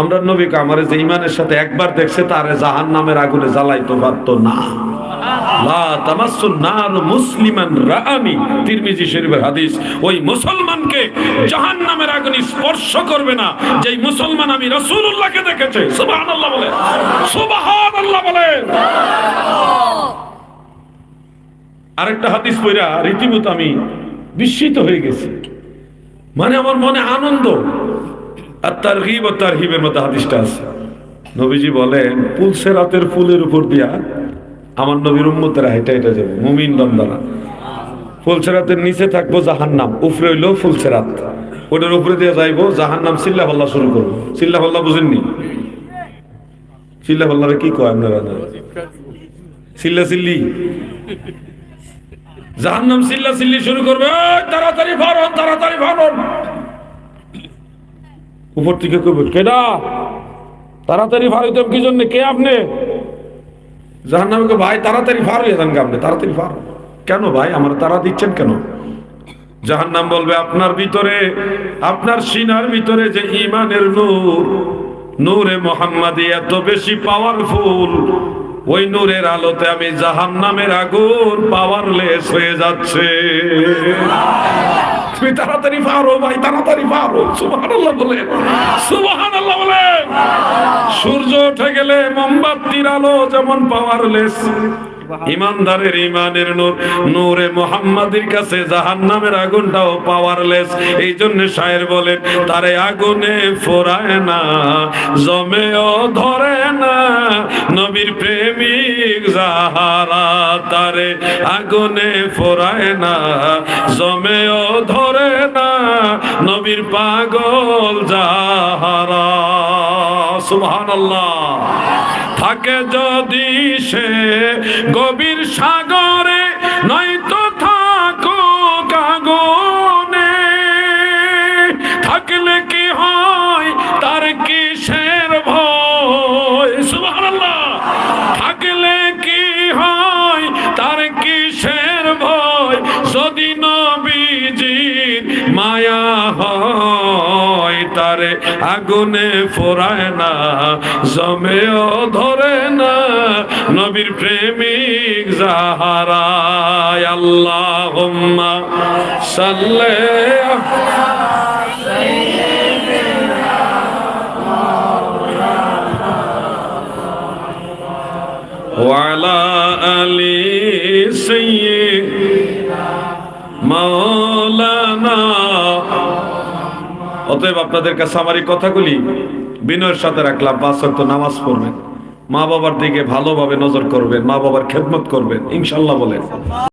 আমরা নবীকে আমার যে ইমানের সাথে একবার দেখছে তারে জাহান্নামের আগুনে জ্বালাইতে পারতো না। লা তামাসসুন নার মুসলিমান রাআনি, তিরমিজি শরীফের হাদিস। ওই মুসলমানকে জাহান্নামের আগুন স্পর্শ করবে না যেই মুসলমান আমি রাসূলুল্লাহকে দেখেছে। সুবহানাল্লাহ বলেন, সুবহানাল্লাহ বলেন। আরেকটা হাদিস পড়া রীতিমতো আমি বিস্মিত হয়ে গেছি, মানে আমার মনে আনন্দ। আর তারগীব ও তারহিবের মধ্যে হাদিসটা আছে। নবীজি বলেন পুলসেরাতের ফুলের উপর দিয়া আমার নবীর উম্মতেরা হেঁটে হেঁটে যাবে, মুমিন বান্দারা। ফুলসেরাতের নিচে থাকবো জাহান্নাম, উপরে হইলো ফুলসেরাত, ওটার উপরে দিয়ে যাইবো জাহান্নাম। চিল্লা পাল্লা শুরু করবো। চিল্লা পাল্লা বুঝেননি? চিল্লা পাল্লারে কি কয় আপনারা? চিল্লা চিল্লি। জাহান্নাম চিল্লা চিল্লি শুরু করবে, তাড়াতাড়ি ফারুন, তাড়াতাড়ি ফারুন। উপর থেকে কইব কেডা? তাড়াতাড়ি ফারুইতাম কি জন্য? কে আপনি? জাহান্নামকে ভাই তাড়াতাড়ি ফারুইয়া যান, আপনি তাড়াতাড়ি ফারুন। কেন ভাই আমার তাড়া দিচ্ছেন কেন? জাহান্নাম বলবে আপনার ভিতরে, আপনার সিনার ভিতরে যে ঈমানের নূর, নূরে মুহাম্মাদি এত বেশি পাওয়ারফুল, ওই নূরের আলোতে আমি জাহান্নামের আগুন পাওয়ারলেস হয়ে যাচ্ছে। তুমি তাড়াতাড়ি পারো ভাই, তাড়াতাড়ি পারো। সুবহানাল্লাহ বলেন, সুবহানাল্লাহ বলেন। সূর্য উঠে গেলে মোমবাতির আলো যেমন পাওয়ারলেস, ইমানদারের ইমানের নূর, নূরে মুহাম্মাদির কাছে জাহান্নামের আগুনটাও পাওয়ারলেস। এই জন্য শায়ের বলেন তারে আগুনে ফোরায় না, জমেও ধরে না নবীর প্রেমিক যাহারা, তারে আগুনে ফোরায় না, জমেও ধরে না নবীর পাগল যাহারা। সুবহানাল্লাহ। থাকে যদি সে গভীর সাগরে, নয়তো থাকো আগুনে, থাকলে কি হয় তার কিসের ভয়? সুবহানাল্লাহ। থাকলে কি হয় তার কিসের আগুনে পোড়ায় না, জমেও ধরে না, নবীর প্রেমিক যাহারা। আল্লাহুম্মা সাল্লি ওয়ালা আলি সাইয়্যিদিনা মাওলানা। অতএব আপনাদের কাছে আমার এই কথাগুলি বিনয়ের সাথে রাখলাম। 5 ওয়াক্ত নামাজ পড়বেন, মা বাবার দিকে ভালোভাবে নজর করবেন, মা বাবার খেদমত করবেন, ইনশাআল্লাহ বলেন।